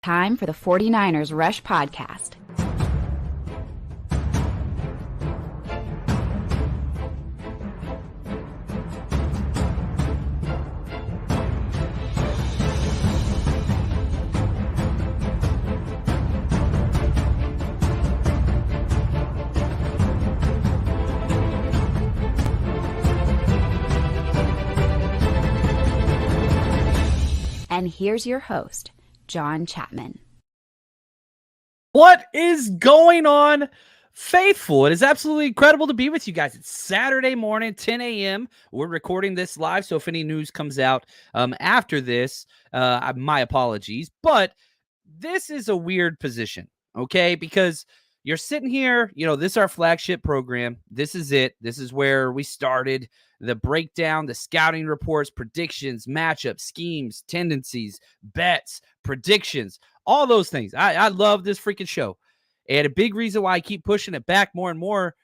Time for the 49ers Rush Podcast. And here's your host, John Chapman. What is going on, faithful? It is absolutely incredible to be with you guys. It's Saturday morning, 10 a.m. We're recording this live, so if any news comes out after this, my apologies. But this is a weird position, okay? Because you're sitting here, this is our flagship program. This is it. This is where we started. The breakdown, the scouting reports, predictions, matchups, schemes, tendencies, bets, predictions, all those things. I love this freaking show. And a big reason why I keep pushing it back more and more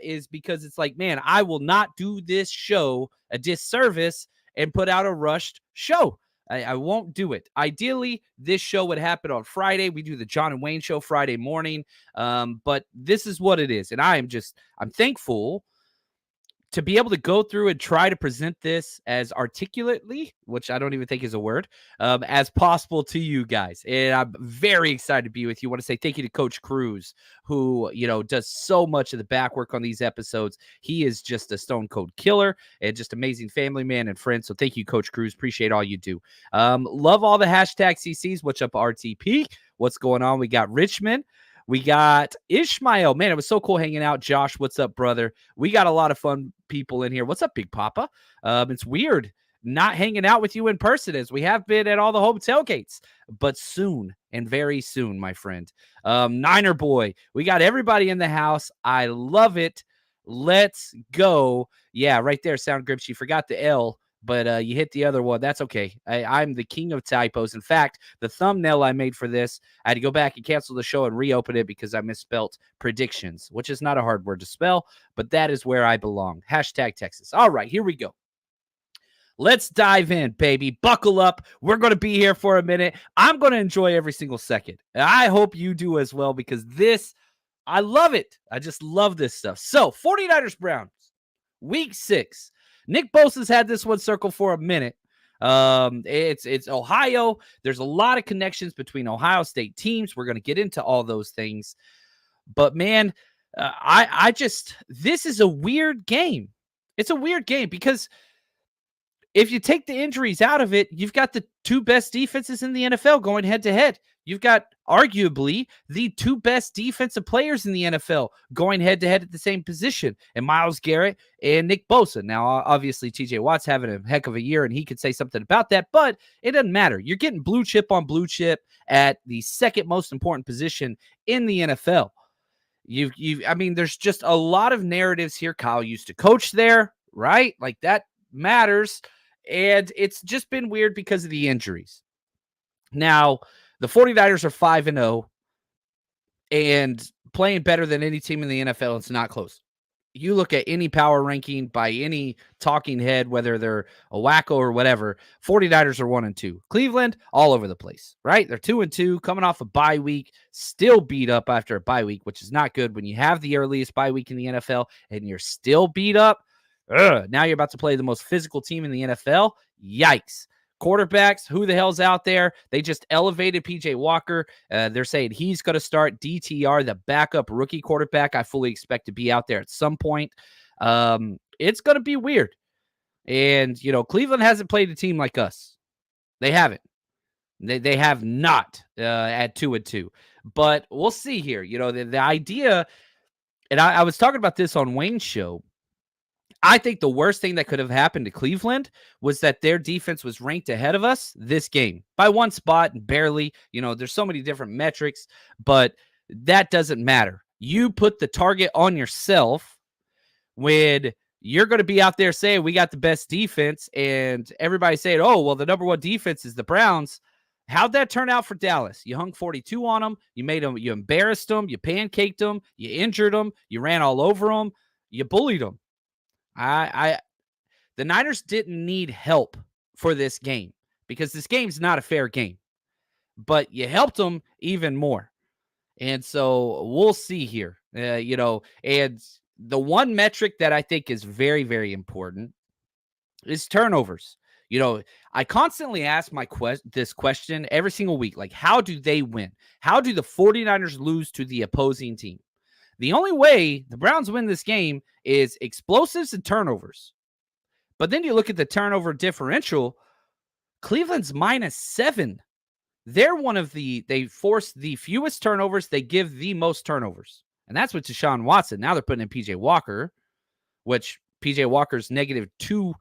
is because it's like, man, I will not do this show a disservice and put out a rushed show. I won't do it. Ideally, this show would happen on Friday. We do the John and Wayne show Friday morning. But this is what it is. And I'm thankful to be able to go through and try to present this as articulately, which I don't even think is a word, as possible to you guys. And I'm very excited to be with you. I want to say thank you to Coach Cruz, who, does so much of the back work on these episodes. He is just a stone cold killer and just amazing family man and friend. So thank you, Coach Cruz. Appreciate all you do. Love all the hashtag CCs. What's up, RTP? What's going on? We got Richmond. We got Ishmael. Man, it was so cool hanging out. Josh, what's up, brother? We got a lot of fun people in here. What's up, Big Papa? It's weird not hanging out with you in person as we have been at all the home tailgates, but soon and very soon, my friend. Niner boy, we got everybody in the house. I love it. Let's go. Yeah, right there, Sound Grips. You forgot the L, but you hit the other one. That's okay. I'm the king of typos. In fact, the thumbnail I made for this, I had to go back and cancel the show and reopen it because I misspelled predictions, which is not a hard word to spell, but that is where I belong. Hashtag Texas. All right, here we go. Let's dive in, baby. Buckle up. We're going to be here for a minute. I'm going to enjoy every single second. I hope you do as well because I love it. I just love this stuff. So, 49ers Browns, week 6. Nick Bosa's had this one circled for a minute. It's Ohio. There's a lot of connections between Ohio State teams. We're going to get into all those things. But, man, this is a weird game. It's a weird game because if you take the injuries out of it, you've got the two best defenses in the NFL going head-to-head. You've got arguably the two best defensive players in the NFL going head-to-head at the same position, and Myles Garrett and Nick Bosa. Now, obviously, TJ Watt's having a heck of a year, and he could say something about that, but it doesn't matter. You're getting blue chip on blue chip at the second most important position in the NFL. There's just a lot of narratives here. Kyle used to coach there, right? Like, that matters, and it's just been weird because of the injuries. Now, the 49ers are 5-0 and playing better than any team in the NFL. It's not close. You look at any power ranking by any talking head, whether they're a wacko or whatever, 49ers are 1-2. Cleveland, all over the place, right? They're 2-2, coming off a bye week, still beat up after a bye week, which is not good when you have the earliest bye week in the NFL and you're still beat up. Now you're about to play the most physical team in the NFL. Yikes. Quarterbacks, who the hell's out there? They just elevated PJ Walker. They're saying he's going to start. DTR, the backup rookie quarterback, I fully expect to be out there at some point. It's going to be weird. And, Cleveland hasn't played a team like us. They haven't. They have not at 2-2. But we'll see here. The idea, and I was talking about this on Wayne's show. I think the worst thing that could have happened to Cleveland was that their defense was ranked ahead of us this game by one spot and barely. There's so many different metrics, but that doesn't matter. You put the target on yourself when you're going to be out there saying we got the best defense and everybody saying, oh, well, the number one defense is the Browns. How'd that turn out for Dallas? You hung 42 on them. You embarrassed them. You pancaked them. You injured them. You ran all over them. You bullied them. The Niners didn't need help for this game because this game's not a fair game. but you helped them even more. And so we'll see here, and the one metric that I think is very, very important is turnovers. I constantly ask this question every single week, like, how do they win? How do the 49ers lose to the opposing team? The only way the Browns win this game is explosives and turnovers. But then you look at the turnover differential, Cleveland's -7. They force the fewest turnovers. They give the most turnovers. And that's with Deshaun Watson. Now they're putting in PJ Walker, which PJ Walker's -2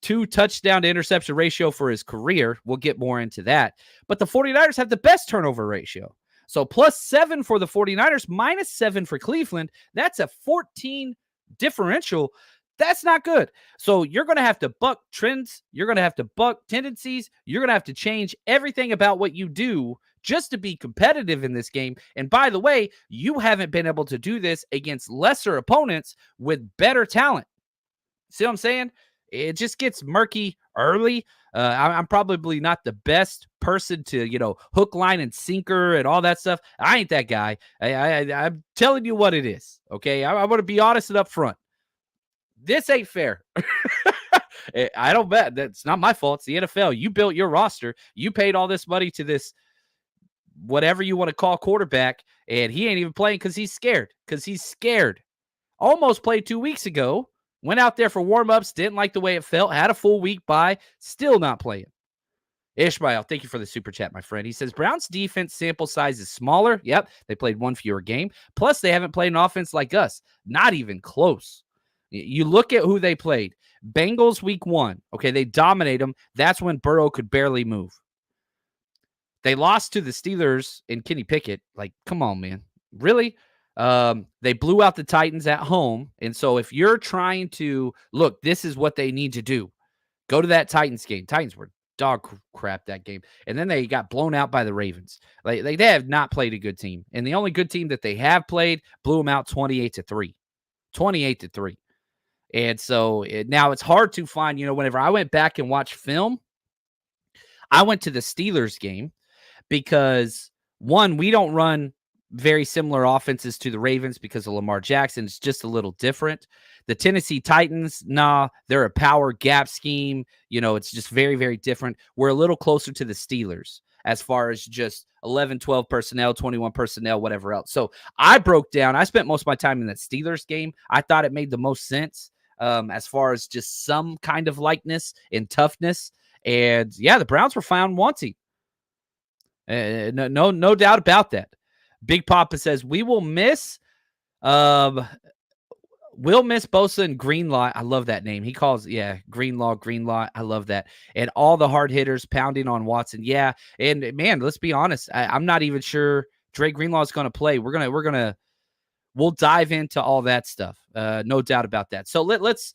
two touchdown to interception ratio for his career. We'll get more into that. But the 49ers have the best turnover ratio. So +7 for the 49ers, -7 for Cleveland. That's a 14 differential. That's not good. So you're going to have to buck trends. You're going to have to buck tendencies. You're going to have to change everything about what you do just to be competitive in this game. And by the way, you haven't been able to do this against lesser opponents with better talent. See what I'm saying? It just gets murky early. I'm probably not the best person to, hook, line, and sinker and all that stuff. I ain't that guy. I'm telling you what it is. Okay. I want to be honest and upfront. This ain't fair. I don't bet. That's not my fault. It's the NFL. You built your roster. You paid all this money to this, whatever you want to call, quarterback, and he ain't even playing because he's scared. Almost played 2 weeks ago. Went out there for warm-ups. Didn't like the way it felt. Had a full week bye. Still not playing. Ishmael, thank you for the super chat, my friend. He says, Browns defense sample size is smaller. Yep, they played one fewer game. Plus, they haven't played an offense like us. Not even close. You look at who they played. Bengals week 1. Okay, they dominate them. That's when Burrow could barely move. They lost to the Steelers and Kenny Pickett. Like, come on, man. Really? They blew out the Titans at home. And so if you're trying to, look, this is what they need to do. Go to that Titans game. Titans were dog crap that game. And then they got blown out by the Ravens. They have not played a good team. And the only good team that they have played blew them out 28-3. 28-3. And so now it's hard to find, whenever I went back and watched film, I went to the Steelers game because, one, we don't run very similar offenses to the Ravens because of Lamar Jackson. It's just a little different. The Tennessee Titans, they're a power gap scheme. It's just very, very different. We're a little closer to the Steelers as far as just 11, 12 personnel, 21 personnel, whatever else. So I spent most of my time in that Steelers game. I thought it made the most sense. As far as just some kind of likeness and toughness. And yeah, the Browns were found wanting. No doubt about that. Big Papa says, we'll miss Bosa and Greenlaw. I love that name. He calls, Greenlaw. I love that. And all the hard hitters pounding on Watson. Yeah. And man, let's be honest. I'm not even sure Dre Greenlaw is going to play. We'll dive into all that stuff. No doubt about that. So let's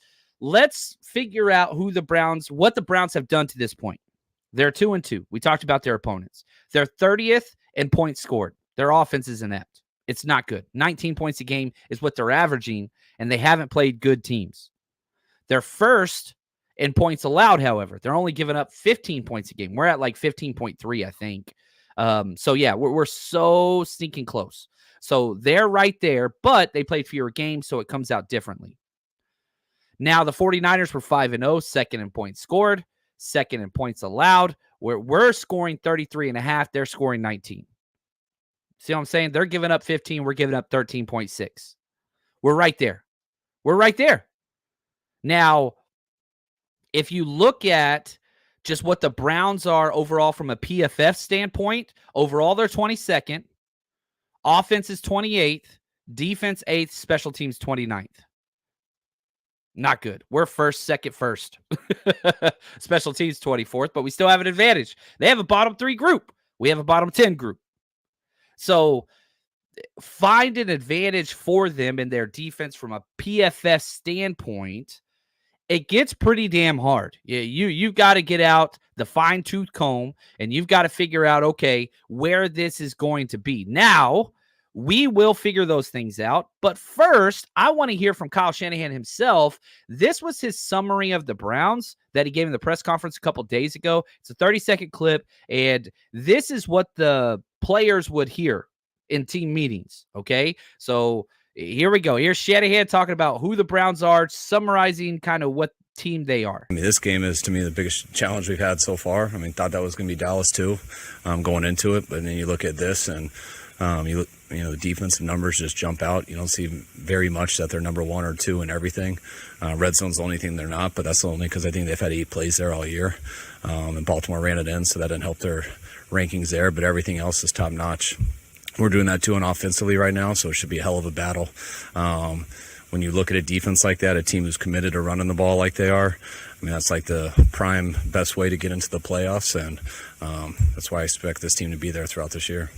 figure out what the Browns have done to this point. They're 2-2. We talked about their opponents. They're 30th in points scored. Their offense is inept. It's not good. 19 points a game is what they're averaging, and they haven't played good teams. They're first in points allowed, however. They're only giving up 15 points a game. We're at like 15.3, I think. So yeah, we're so sneaking close. So they're right there, but they played fewer games, so it comes out differently. Now, the 49ers were 5-0, second in points scored, second in points allowed. We're scoring 33.5. They're scoring 19. See what I'm saying? They're giving up 15. We're giving up 13.6. We're right there. Now, if you look at just what the Browns are overall from a PFF standpoint, overall they're 22nd. Offense is 28th, defense 8th, special teams 29th. Not good. We're second first. Special teams 24th, but we still have an advantage. They have a bottom 3 group. We have a bottom 10 group. So find an advantage for them in their defense from a PFF standpoint. It gets pretty damn hard. You've got to get out the fine-tooth comb, and you've got to figure out, okay, where this is going to be. Now, We will figure those things out. But first, I want to hear from Kyle Shanahan himself. This was his summary of the Browns that he gave in the press conference a couple days ago. It's a 30-second clip, and this is what the players would hear in team meetings, okay? So here we go. Here's Shanahan talking about who the Browns are, summarizing kind of what team they are. I mean, this game is, to me, the biggest challenge we've had so far. I mean, thought that was going to be Dallas too, going into it. But then you look at this, and the defensive numbers just jump out. You don't see very much that they're number 1 or 2 in everything. Red zone's the only thing they're not, but that's only because I think they've had 8 plays there all year. And Baltimore ran it in, so that didn't help their rankings there. But everything else is top notch. We're doing that too on offensively right now, so it should be a hell of a battle. When you look at a defense like that, a team who's committed to running the ball like they are, I mean, that's like the prime best way to get into the playoffs, and that's why I expect this team to be there throughout this year.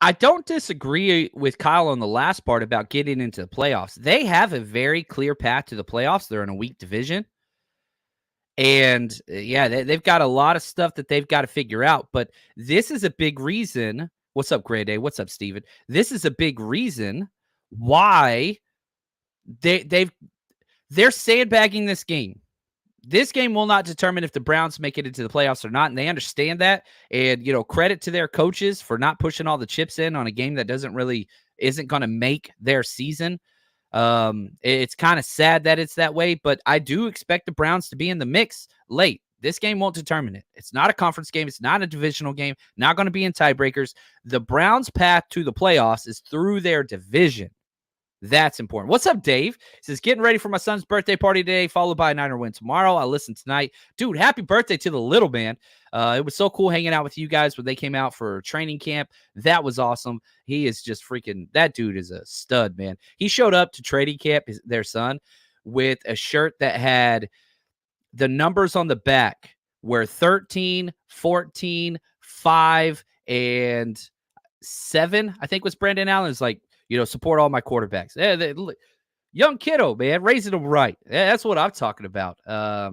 I don't disagree with Kyle on the last part about getting into the playoffs. They have a very clear path to the playoffs. They're in a weak division. And yeah, they've got a lot of stuff that they've got to figure out. But this is a big reason. What's up, Grey Day? What's up, Steven? This is a big reason why they're sandbagging this game. This game will not determine if the Browns make it into the playoffs or not, and they understand that. And, credit to their coaches for not pushing all the chips in on a game that isn't going to make their season. It's kind of sad that it's that way, but I do expect the Browns to be in the mix late. This game won't determine it. It's not a conference game. It's not a divisional game. Not going to be in tiebreakers. The Browns' path to the playoffs is through their division. That's important. What's up, Dave? He says, getting ready for my son's birthday party today, followed by a Niner win tomorrow. I'll listen tonight. Dude, happy birthday to the little man. It was so cool hanging out with you guys when they came out for training camp. That was awesome. He is just that dude is a stud, man. He showed up to training camp, their son, with a shirt that had the numbers on the back were 13, 14, 5, and 7, I think was Brandon Allen's like, support all my quarterbacks. Young kiddo, man, raising them right. That's what I'm talking about.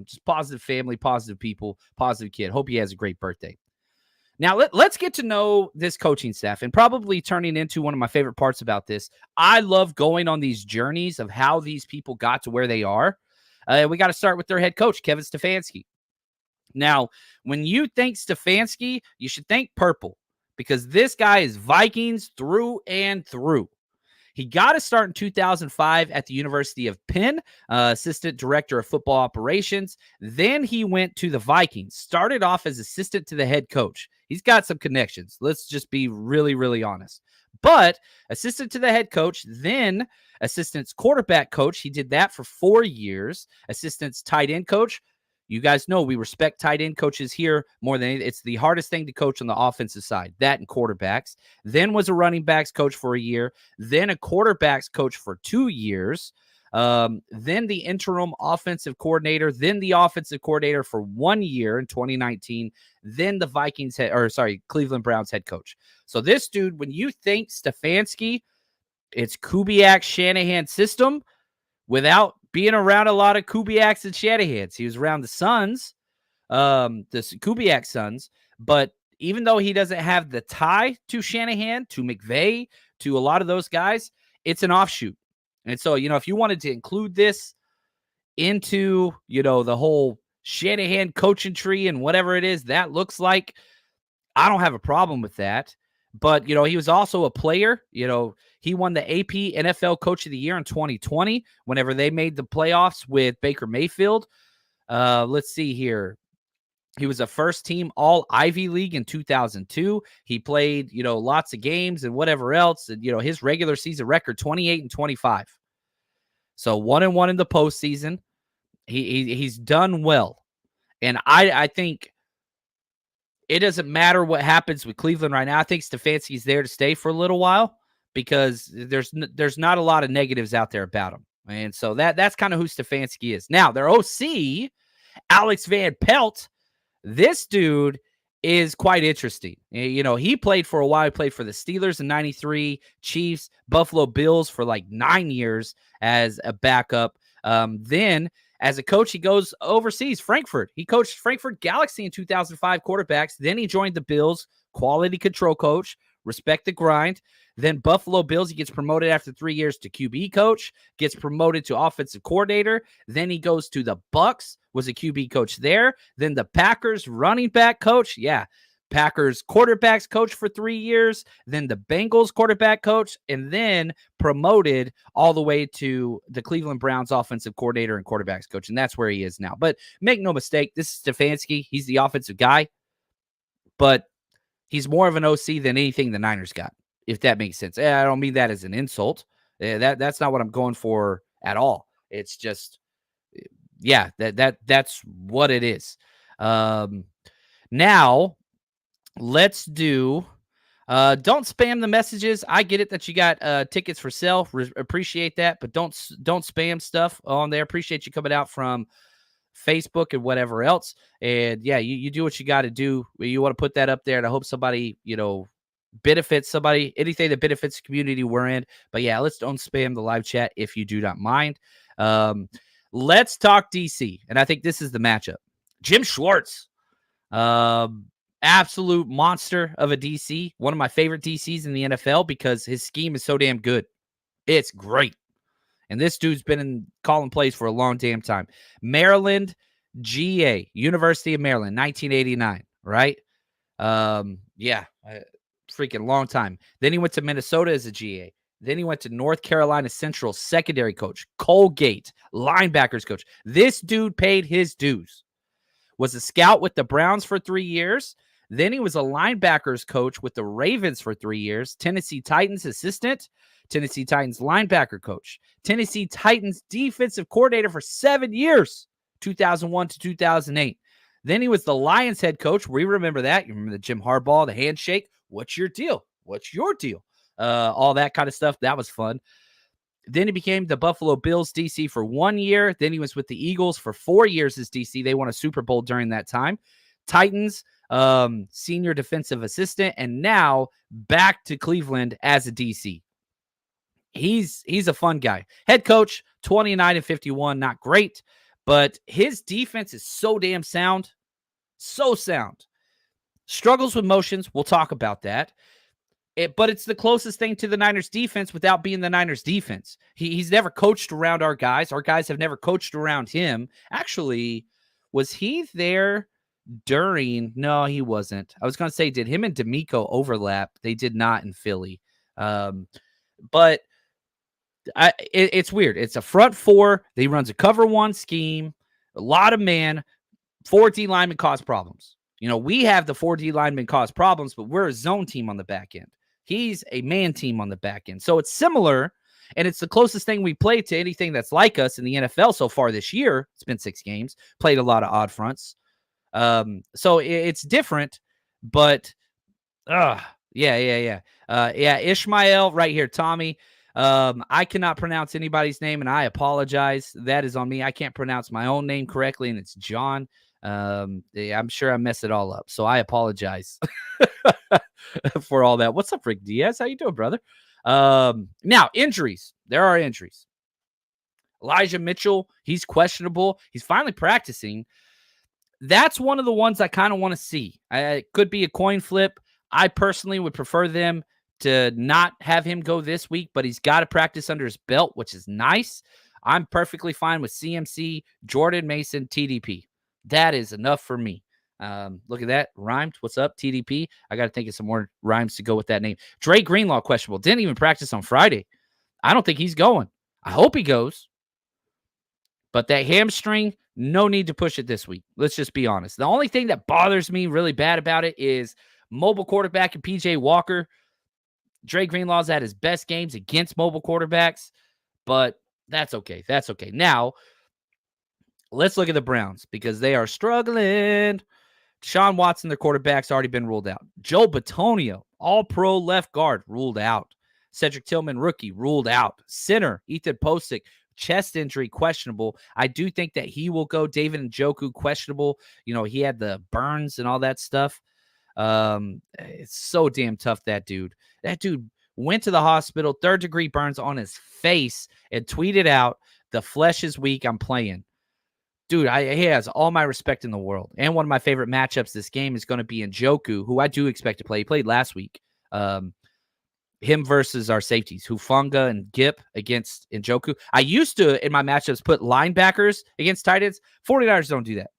Just positive family, positive people, positive kid. Hope he has a great birthday. Now, let's get to know this coaching staff, and probably turning into one of my favorite parts about this. I love going on these journeys of how these people got to where they are. We got to start with their head coach, Kevin Stefanski. Now, when you think Stefanski, you should think purple, because this guy is Vikings through and through. He got a start in 2005 at the University of Penn, assistant director of football operations. Then he went to the Vikings, started off as assistant to the head coach. He's got some connections. Let's just be really, really honest. But assistant to the head coach, then assistant's quarterback coach. He did that for 4 years. Assistant's tight end coach. You guys know we respect tight end coaches here more than anything. It's the hardest thing to coach on the offensive side, that and quarterbacks. Then was a running backs coach for a year. Then a quarterbacks coach for 2 years. Then the interim offensive coordinator. Then the offensive coordinator for 1 year in 2019. Then the Cleveland Browns head coach. So this dude, when you think Stefanski, it's Kubiak Shanahan system without being around a lot of Kubiaks and Shanahans. He was around the Suns, the Kubiak Sons, but even though he doesn't have the tie to Shanahan, to McVay, to a lot of those guys, it's an offshoot. And so, if you wanted to include this into, the whole Shanahan coaching tree and whatever it is that looks like, I don't have a problem with that. But, he was also a player. He won the AP NFL Coach of the Year in 2020 whenever they made the playoffs with Baker Mayfield. Let's see here. He was a first-team All-Ivy League in 2002. He played, lots of games and whatever else. And, his regular season record, 28-25. So 1-1 in the postseason. He's done well. And I think it doesn't matter what happens with Cleveland right now. I think Stefanski's there to stay for a little while because there's not a lot of negatives out there about him. And so that's kind of who Stefanski is. Now, their OC, Alex Van Pelt, this dude is quite interesting. He played for a while. He played for the Steelers in 93, Chiefs, Buffalo Bills for like 9 years as a backup. Then as a coach, he goes overseas, Frankfurt. He coached Frankfurt Galaxy in 2005 quarterbacks. Then he joined the Bills, quality control coach, Respect the grind. Then Buffalo Bills, he gets promoted after 3 years to QB coach, gets promoted to offensive coordinator. Then he goes to the Bucks, was a QB coach there. Then the Packers running back coach. Yeah. Packers quarterbacks coach for 3 years. Then the Bengals quarterback coach, and then promoted all the way to the Cleveland Browns offensive coordinator and quarterbacks coach. And that's where he is now. But make no mistake, this is Stefanski. He's the offensive guy, but he's more of an OC than anything the Niners got, if that makes sense. I don't mean that as an insult. That's not what I'm going for at all. It's just, yeah, that's what it is. Now let's do, don't spam the messages. I get it that you got tickets for sale. Appreciate that, but don't spam stuff on there. Appreciate you coming out from Facebook and whatever else. And yeah, you do what you got to do. You want to put that up there, and I hope somebody, benefits somebody, anything that benefits the community we're in. But yeah, let's don't spam the live chat if you do not mind. Let's talk DC. And I think this is the matchup. Jim Schwartz, absolute monster of a DC. One of my favorite DCs in the NFL because his scheme is so damn good. It's great. And this dude's been calling plays for a long damn time. Maryland, GA, University of Maryland, 1989, right? Freaking long time. Then he went to Minnesota as a GA. Then he went to North Carolina Central, secondary coach. Colgate, linebackers coach. This dude paid his dues. Was a scout with the Browns for 3 years. Then he was a linebackers coach with the Ravens for 3 years. Tennessee Titans assistant. Tennessee Titans linebacker coach. Tennessee Titans defensive coordinator for 7 years, 2001 to 2008. Then he was the Lions head coach. We remember that. You remember the Jim Harbaugh, the handshake. What's your deal? What's your deal? All that kind of stuff. That was fun. Then he became the Buffalo Bills DC for 1 year. Then he was with the Eagles for 4 years as DC. They won a Super Bowl during that time. Titans, senior defensive assistant, and now back to Cleveland as a DC. He's a fun guy. Head coach, 29-51, not great, but his defense is so damn sound. So sound. Struggles with motions. We'll talk about that. But it's the closest thing to the Niners defense without being the Niners defense. He's never coached around our guys. Our guys have never coached around him. Actually, was he there during? No, he wasn't. I was going to say, did him and D'Amico overlap? They did not in Philly. But it's weird. It's a front four. He runs a cover one scheme. A lot of man. 4D linemen cause problems. We have the 4D linemen cause problems, but we're a zone team on the back end. He's a man team on the back end. So it's similar, and it's the closest thing we played to anything that's like us in the NFL so far this year. It's been 6 games. Played a lot of odd fronts. So it's different, but Ishmael right here, Tommy. I cannot pronounce anybody's name, and I apologize. That is on me. I can't pronounce my own name correctly, and it's John. I'm sure I mess it all up, so I apologize for all that. What's up, Rick Diaz? How you doing, brother? Now, injuries. There are injuries. Elijah Mitchell, he's questionable. He's finally practicing. That's one of the ones I kind of want to see. It could be a coin flip. I personally would prefer them to not have him go this week, but he's got to practice under his belt, which is nice. I'm perfectly fine with CMC, Jordan Mason, TDP. That is enough for me. Look at that. Rhymed. What's up, TDP? I got to think of some more rhymes to go with that name. Dre Greenlaw, questionable. Didn't even practice on Friday. I don't think he's going. I hope he goes. But that hamstring, no need to push it this week. Let's just be honest. The only thing that bothers me really bad about it is mobile quarterback and PJ Walker. Dre Greenlaw's at his best games against mobile quarterbacks, but that's okay. That's okay. Now, let's look at the Browns because they are struggling. Deshaun Watson, their quarterback's already been ruled out. Joe Bitonio, all-pro left guard, ruled out. Cedric Tillman, rookie, ruled out. Center, Ethan Posick, chest injury, questionable. I do think that he will go. David Njoku, questionable. He had the burns and all that stuff. It's so damn tough, that dude. That dude went to the hospital, 3rd-degree burns on his face, and tweeted out, "The flesh is weak, I'm playing." Dude, he has all my respect in the world. And one of my favorite matchups this game is going to be Njoku, who I do expect to play. He played last week. Him versus our safeties, Hufanga and Gip against Njoku. I used to, in my matchups, put linebackers against tight ends. 49ers don't do that.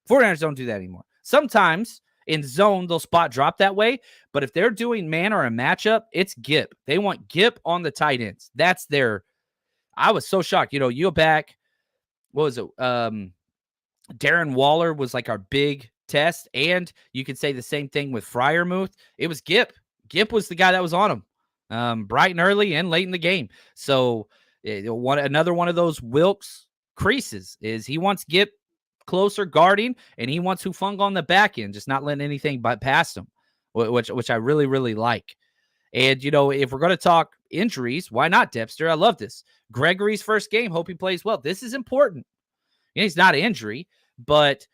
49ers don't do that anymore. Sometimes in zone, they'll spot drop that way. But if they're doing man or a matchup, it's Gip. They want Gip on the tight ends. That's their – I was so shocked. You go back – what was it? Darren Waller was like our big test. And you could say the same thing with Freiermuth. It was Gip. Gip was the guy that was on him. Bright and early and late in the game. So another one of those Wilkes creases is he wants Gip closer guarding, and he wants Hufanga on the back end, just not letting anything but past him, which I really, really like. And, if we're going to talk injuries, why not Debster? I love this. Gregory's first game. Hope he plays well. This is important. He's not an injury, but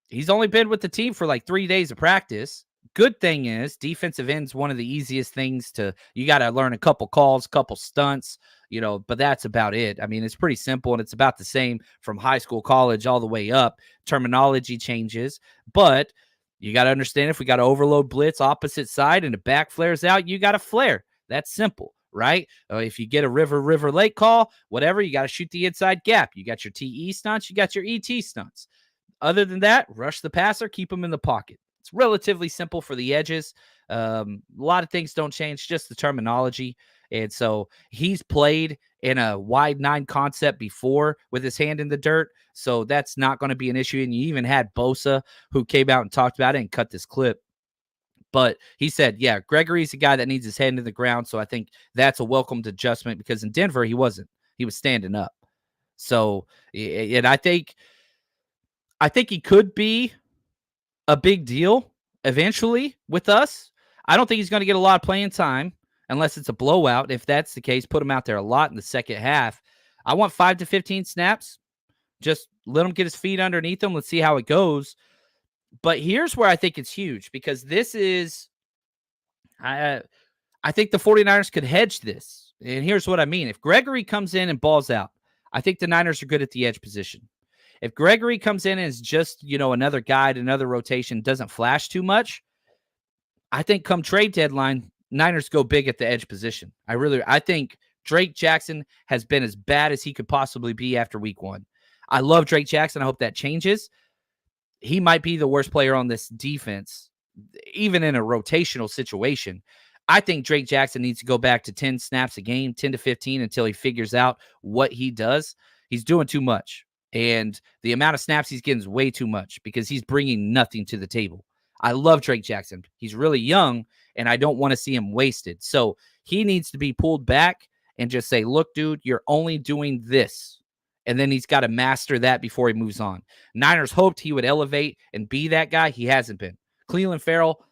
he's only been with the team for like 3 days of practice. Good thing is defensive end's one of the easiest things you got to learn a couple calls, couple stunts, but that's about it. I mean, it's pretty simple, and it's about the same from high school, college, all the way up. Terminology changes, but you got to understand if we got to overload blitz opposite side and the back flares out, you got to flare. That's simple, right? If you get a River Lake call, whatever, you got to shoot the inside gap. You got your TE stunts, you got your ET stunts. Other than that, rush the passer, keep them in the pocket. It's relatively simple for the edges. A lot of things don't change, just the terminology. And so he's played in a wide 9 concept before with his hand in the dirt. So that's not going to be an issue. And you even had Bosa who came out and talked about it and cut this clip. But he said, yeah, Gregory's a guy that needs his hand in the ground. So I think that's a welcomed adjustment because in Denver, he wasn't. He was standing up. So, and I think he could be a big deal eventually with us. I don't think he's going to get a lot of playing time unless it's a blowout. If that's the case, put him out there a lot in the second half. I want 5 to 15 snaps. Just let him get his feet underneath him. Let's see how it goes. But here's where I think it's huge because this is I think the 49ers could hedge this. And here's what I mean. If Gregory comes in and balls out, I think the Niners are good at the edge position. If Gregory comes in and is just, another guide, another rotation, doesn't flash too much, I think come trade deadline, Niners go big at the edge position. I think Drake Jackson has been as bad as he could possibly be after week 1. I love Drake Jackson. I hope that changes. He might be the worst player on this defense, even in a rotational situation. I think Drake Jackson needs to go back to 10 snaps a game, 10 to 15, until he figures out what he does. He's doing too much. And the amount of snaps he's getting is way too much because he's bringing nothing to the table. I love Drake Jackson. He's really young, and I don't want to see him wasted. So he needs to be pulled back and just say, look, dude, you're only doing this. And then he's got to master that before he moves on. Niners hoped he would elevate and be that guy. He hasn't been. Cleveland Farrell,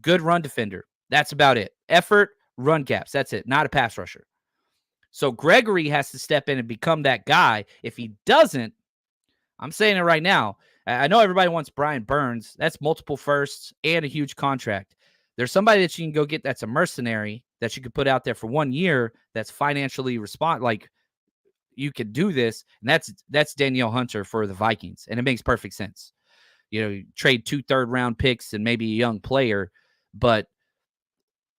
good run defender. That's about it. Effort, run gaps. That's it. Not a pass rusher. So Gregory has to step in and become that guy. If he doesn't, I'm saying it right now. I know everybody wants Brian Burns. That's multiple firsts and a huge contract. There's somebody that you can go get that's a mercenary that you could put out there for 1 year that's financially like you could do this, and that's Danielle Hunter for the Vikings, and it makes perfect sense. You trade 2 third-round picks and maybe a young player, but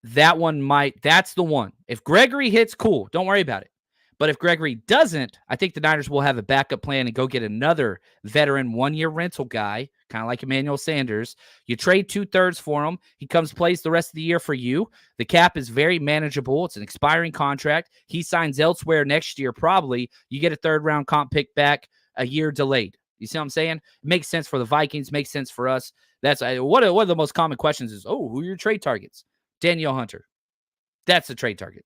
that's the one. If Gregory hits, cool. Don't worry about it. But if Gregory doesn't, I think the Niners will have a backup plan and go get another veteran 1-year rental guy, kind of like Emmanuel Sanders. You trade 2/3 for him. He comes, plays the rest of the year for you. The cap is very manageable. It's an expiring contract. He signs elsewhere next year, probably. You get a 3rd-round comp pick back a year delayed. You see what I'm saying? It makes sense for the Vikings, makes sense for us. That's one of the most common questions is, who are your trade targets? Danielle Hunter. That's the trade target.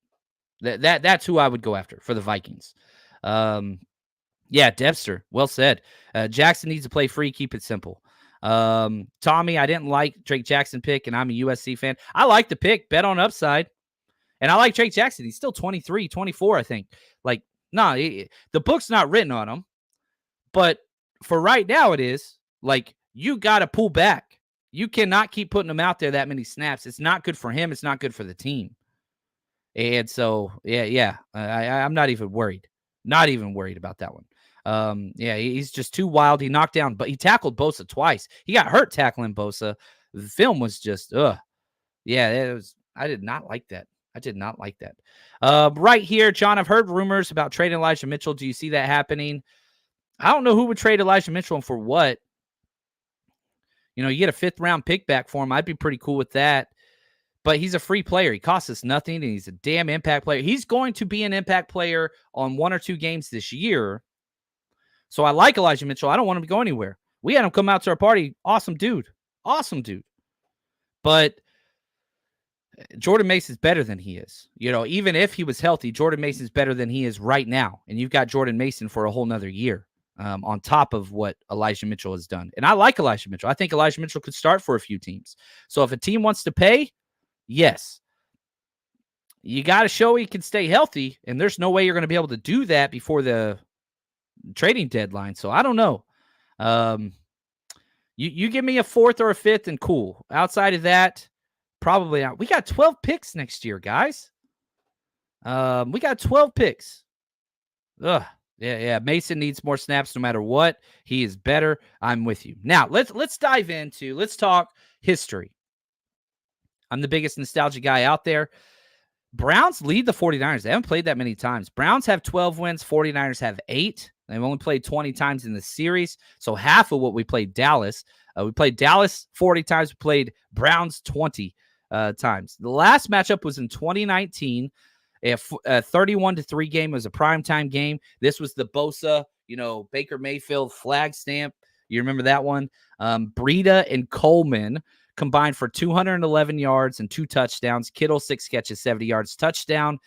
That's who I would go after for the Vikings. Yeah, Debster, well said. Jackson needs to play free, keep it simple. Tommy, I didn't like Drake Jackson pick, and I'm a USC fan. I like the pick, bet on upside. And I like Drake Jackson. He's still 23, 24, I think. The book's not written on him. But for right now, it is. You got to pull back. You cannot keep putting him out there that many snaps. It's not good for him. It's not good for the team. And so, I'm not even worried. Not even worried about that one. He's just too wild. He knocked down, but he tackled Bosa twice. He got hurt tackling Bosa. The film was just, Yeah, it was I did not like that. I did not like that. Right here, John, I've heard rumors about trading Elijah Mitchell. Do you see that happening? I don't know who would trade Elijah Mitchell and for what. You know, you get a 5th-round pick back for him. I'd be pretty cool with that. But he's a free player. He costs us nothing, and he's a damn impact player. He's going to be an impact player on 1 or 2 games this year. So I like Elijah Mitchell. I don't want him to go anywhere. We had him come out to our party. Awesome dude. Awesome dude. But Jordan Mason's better than he is. You know, even if he was healthy, Jordan Mason's better than he is right now. And you've got Jordan Mason for a whole nother year on top of what Elijah Mitchell has done. And I like Elijah Mitchell. I think Elijah Mitchell could start for a few teams. So if a team wants to pay, yes. You got to show he can stay healthy, and there's no way you're going to be able to do that before the trading deadline. So I don't know. You give me a 4th or a 5th and cool. Outside of that, probably not. We got 12 picks next year, guys. We got 12 picks. Ugh. Yeah. Mason needs more snaps no matter what. He is better. I'm with you. Now, let's dive into, let's talk history. I'm the biggest nostalgia guy out there. Browns lead the 49ers. They haven't played that many times. Browns have 12 wins. 49ers have 8. They've only played 20 times in the series. So half of what we played Dallas. We played Dallas 40 times. We played Browns 20 times. The last matchup was in 2019. A 31-3 game. It was a primetime game. This was the Bosa, Baker Mayfield flag stamp. You remember that one? Breida and Coleman combined for 211 yards and 2 touchdowns. Kittle, 6 catches, 70 yards, touchdown.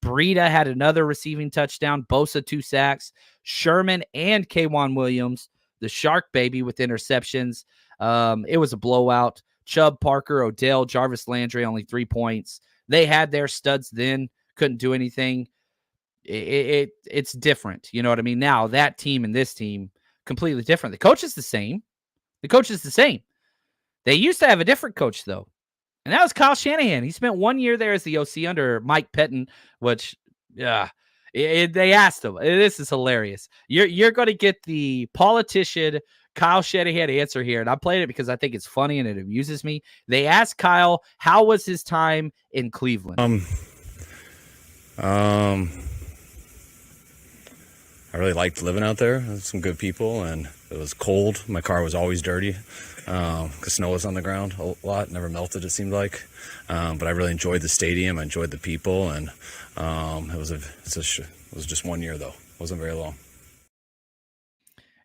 Breida had another receiving touchdown. Bosa, 2 sacks. Sherman and K'Wan Williams, the Shark baby, with interceptions. It was a blowout. Chubb, Parker, Odell, Jarvis Landry, only 3 points. They had their studs then. Couldn't do anything. It's different. You know what I mean? Now, that team and this team, completely different. The coach is the same. They used to have a different coach, though, and that was Kyle Shanahan. He spent 1 year there as the OC under Mike Pettin, which, they asked him. This is hilarious. You're going to get the politician Kyle Shanahan answer here, and I played it because I think it's funny and it amuses me. They asked Kyle, how was his time in Cleveland? I really liked living out there. Some good people, and it was cold. My car was always dirty because snow was on the ground a lot. Never melted, it seemed like. But I really enjoyed the stadium. I enjoyed the people, and it was just 1 year though. It wasn't very long.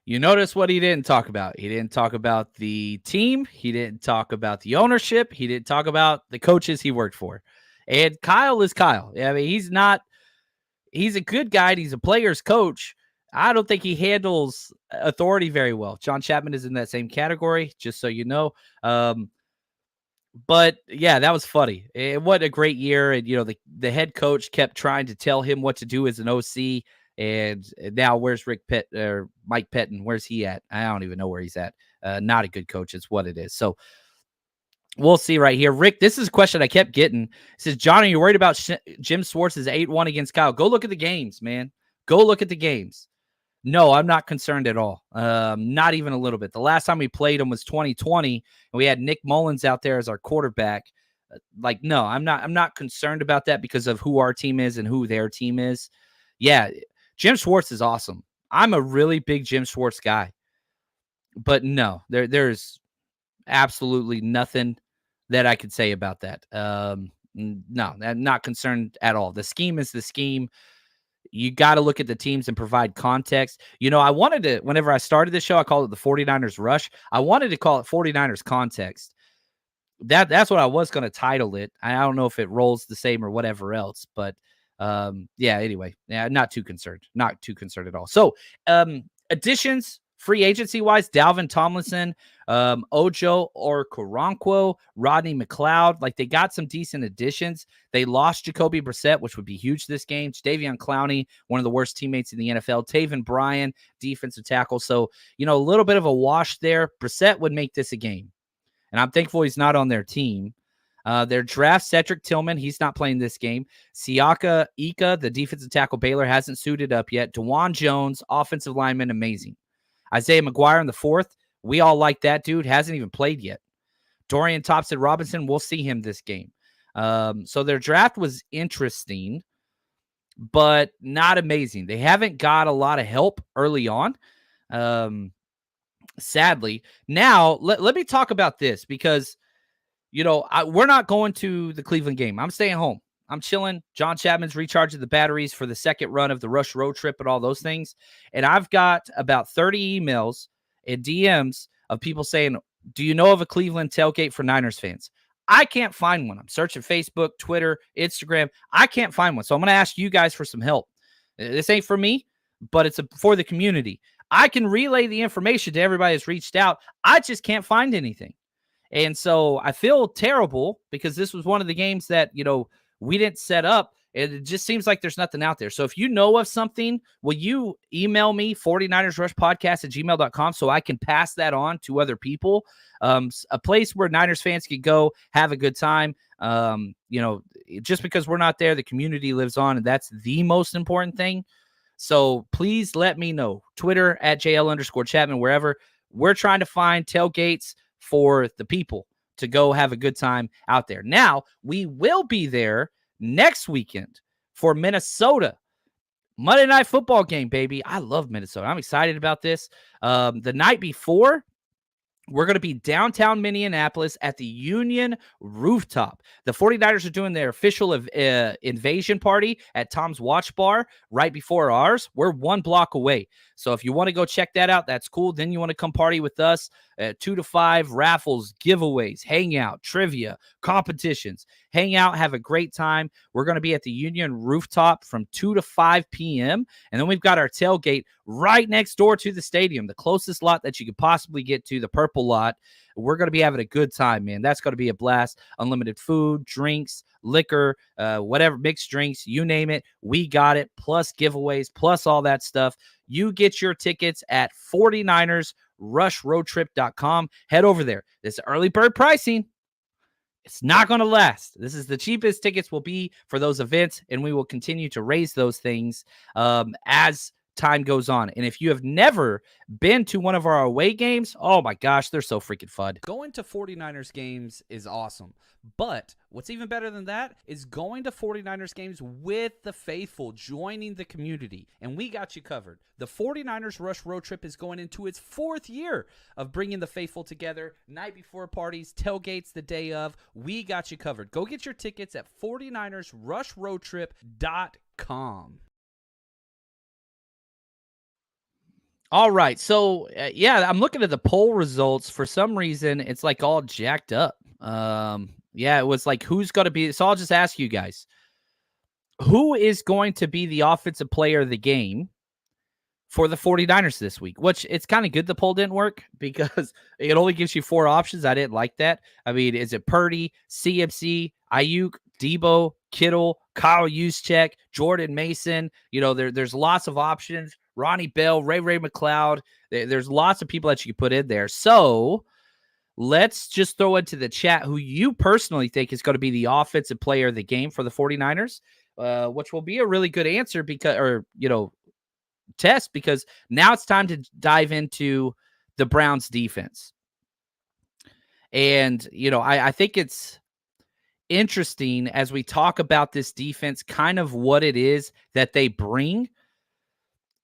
You notice what he didn't talk about. He didn't talk about the team. He didn't talk about the ownership. He didn't talk about the coaches he worked for. And Kyle is Kyle. I mean, he's a good guy. He's a player's coach. I don't think he handles authority very well. John Chapman is in that same category, just so you know. But yeah, that was funny. What a great year. And, the head coach kept trying to tell him what to do as an OC. And now where's Mike Pettin? Where's he at? I don't even know where he's at. Not a good coach. It's what it is. So we'll see right here. Rick, this is a question I kept getting. It says, John, are you worried about Jim Schwartz's 8-1 against Kyle? Go look at the games, man. Go look at the games. No, I'm not concerned at all. Not even a little bit. The last time we played him was 2020, and we had Nick Mullins out there as our quarterback. No, I'm not concerned about that because of who our team is and who their team is. Yeah, Jim Schwartz is awesome. I'm a really big Jim Schwartz guy. But no, there's absolutely nothing that I could say about that. No, I'm not concerned at all. The scheme is the scheme. You got to look at the teams and provide context. I wanted to, whenever I started this show, I called it the 49ers Rush. I wanted to call it 49ers Context. That's what I was going to title it. I don't know if it rolls the same or whatever else, but anyway, not too concerned. Not too concerned at all. So additions, free agency wise, Dalvin Tomlinson, Ojo or Okoronkwo, Rodney McLeod. They got some decent additions. They lost Jacoby Brissett, which would be huge this game. Jadeveon Clowney, one of the worst teammates in the NFL. Taven Bryan, defensive tackle. So, a little bit of a wash there. Brissett would make this a game. And I'm thankful he's not on their team. Their draft, Cedric Tillman, he's not playing this game. Siaka Ika, the defensive tackle Baylor, hasn't suited up yet. DeJuan Jones, offensive lineman, amazing. Isaiah McGuire in the 4th. We all like that dude. Hasn't even played yet. Dorian Thompson-Robinson, we'll see him this game. So their draft was interesting, but not amazing. They haven't got a lot of help early on. Sadly. Now, let me talk about this because, we're not going to the Cleveland game. I'm staying home. I'm chilling. John Chapman's recharging the batteries for the second run of the Rush road trip and all those things. And I've got about 30 emails and DMs of people saying, do you know of a Cleveland tailgate for Niners fans? I can't find one. I'm searching Facebook, Twitter, Instagram. I can't find one. So I'm going to ask you guys for some help. This ain't for me, but it's for the community. I can relay the information to everybody that's reached out. I just can't find anything. And so I feel terrible because this was one of the games that, we didn't set up. It just seems like there's nothing out there. So if you know of something, will you email me 49ersrushpodcast@gmail.com so I can pass that on to other people? A place where Niners fans can go have a good time. Just because we're not there, the community lives on, and that's the most important thing. So please let me know. Twitter @JL_Chapman, wherever. We're trying to find tailgates for the people to go have a good time out there. Now, we will be there next weekend for Minnesota. Monday Night Football game, baby. I love Minnesota. I'm excited about this. The night before, we're going to be downtown Minneapolis at the Union Rooftop. The 49ers are doing their official invasion party at Tom's Watch Bar right before ours. We're 1 block away. So if you want to go check that out, that's cool. Then you want to come party with us at 2 to 5, raffles, giveaways, hangout, trivia, competitions. Hang out, have a great time. We're going to be at the Union Rooftop from 2 to 5 p.m. And then we've got our tailgate right next door to the stadium, the closest lot that you could possibly get to, the purple lot. We're going to be having a good time, man. That's going to be a blast. Unlimited food, drinks, liquor, whatever, mixed drinks, you name it. We got it, plus giveaways, plus all that stuff. You get your tickets at 49ersrushroadtrip.com. Head over there. This is early bird pricing. It's not going to last. This is the cheapest tickets will be for those events, and we will continue to raise those things as time goes on. And if you have never been to one of our away games, oh my gosh, they're so freaking fun. Going to 49ers games is awesome. But what's even better than that is going to 49ers games with the faithful, joining the community. And we got you covered. The 49ers Rush Road Trip is going into its 4th year of bringing the faithful together. Night before parties, tailgates the day of. We got you covered. Go get your tickets at 49ersrushroadtrip.com. All right. So, I'm looking at the poll results. For some reason, it's like all jacked up. It was like, who's going to be. So I'll just ask you guys, who is going to be the offensive player of the game for the 49ers this week? Which it's kind of good the poll didn't work because it only gives you 4 options. I didn't like that. I mean, is it Purdy, CMC, Ayuk, Debo, Kittle, Kyle Juszczyk, Jordan Mason? There's lots of options. Ronnie Bell, Ray McLeod. There's lots of people that you can put in there. So let's just throw into the chat who you personally think is going to be the offensive player of the game for the 49ers, which will be a really good answer test, because now it's time to dive into the Browns defense. And, I think it's interesting as we talk about this defense, kind of what it is that they bring.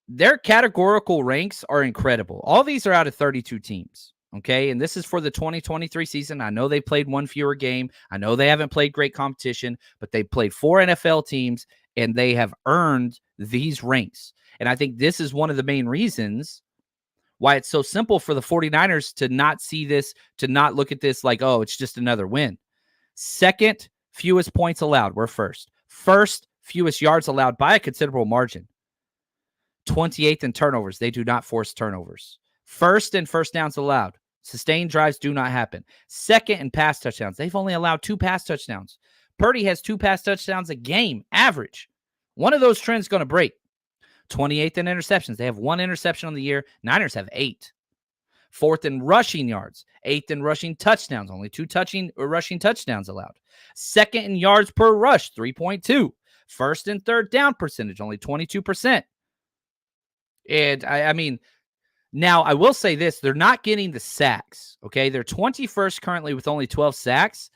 Their categorical ranks are incredible. All these are out of 32 teams. Okay. And this is for the 2023 season. I know they played 1 fewer game. I know they haven't played great competition, but they played 4 NFL teams and they have earned these ranks. And I think this is one of the main reasons why it's so simple for the 49ers to not see this, to not look at this like, oh, it's just another win. Second fewest points allowed. We're first. First fewest yards allowed by a considerable margin. 28th in turnovers. They do not force turnovers. First in first downs allowed. Sustained drives do not happen. Second in pass touchdowns. They've only allowed 2 pass touchdowns. Purdy has 2 pass touchdowns a game, average. One of those trends is going to break. 28th in interceptions. They have 1 interception on the year. Niners have 8. 4th in rushing yards. 8th in rushing touchdowns. Only 2 rushing touchdowns allowed. 2nd in yards per rush, 3.2. First and third down percentage, only 22%. And I mean, now I will say this, they're not getting the sacks. Okay. They're 21st currently with only 12 sacks.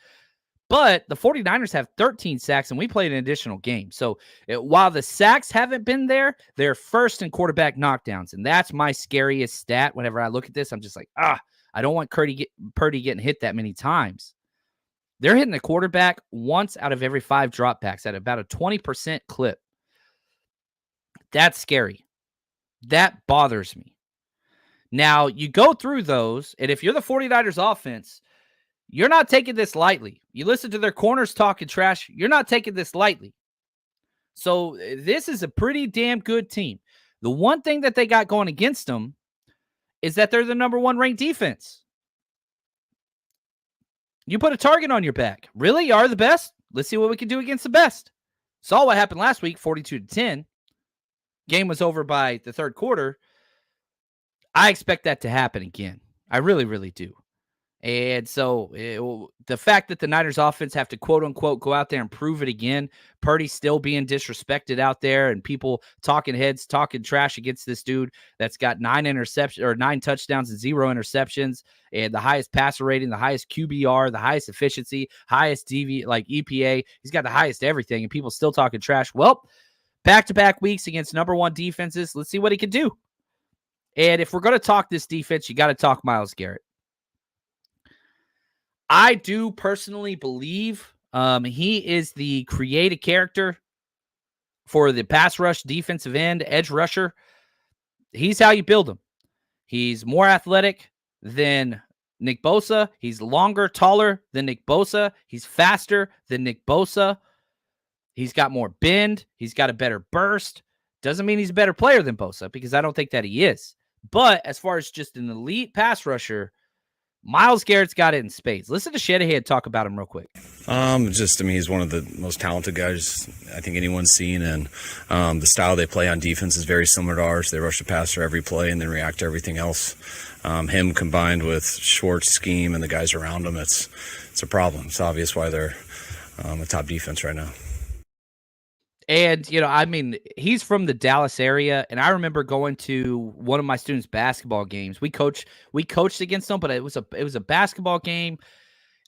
But the 49ers have 13 sacks, and we played an additional game. So while the sacks haven't been there, they're first in quarterback knockdowns. And that's my scariest stat. Whenever I look at this, I'm just like, I don't want Purdy getting hit that many times. They're hitting the quarterback once out of every 5 dropbacks at about a 20% clip. That's scary. That bothers me. Now, you go through those, and if you're the 49ers offense, you're not taking this lightly. You listen to their corners talking trash, you're not taking this lightly. So this is a pretty damn good team. The one thing that they got going against them is that they're the number 1 ranked defense. You put a target on your back. Really? You are the best? Let's see what we can do against the best. Saw what happened last week, 42-10. Game was over by the third quarter. I expect that to happen again. I really, really do. And so the fact that the Niners offense have to quote unquote go out there and prove it again, Purdy still being disrespected out there and people talking heads, talking trash against this dude that's got 9 touchdowns and 0 interceptions and the highest passer rating, the highest QBR, the highest efficiency, highest EPA. He's got the highest everything and people still talking trash. Well, back-to-back weeks against number 1 defenses. Let's see what he can do. And if we're going to talk this defense, you got to talk Myles Garrett. I do personally believe he is the creative character for the pass rush, defensive end, edge rusher. He's how you build him. He's more athletic than Nick Bosa. He's longer, taller than Nick Bosa. He's faster than Nick Bosa. He's got more bend. He's got a better burst. Doesn't mean he's a better player than Bosa because I don't think that he is. But as far as just an elite pass rusher, Myles Garrett's got it in spades. Listen to Shanahan talk about him real quick. He's one of the most talented guys I think anyone's seen, and the style they play on defense is very similar to ours. They rush the passer every play and then react to everything else. Him combined with Schwartz's scheme and the guys around him, it's a problem. It's obvious why they're a top defense right now. And, he's from the Dallas area, and I remember going to one of my students' basketball games. We coached against them, but it was a basketball game.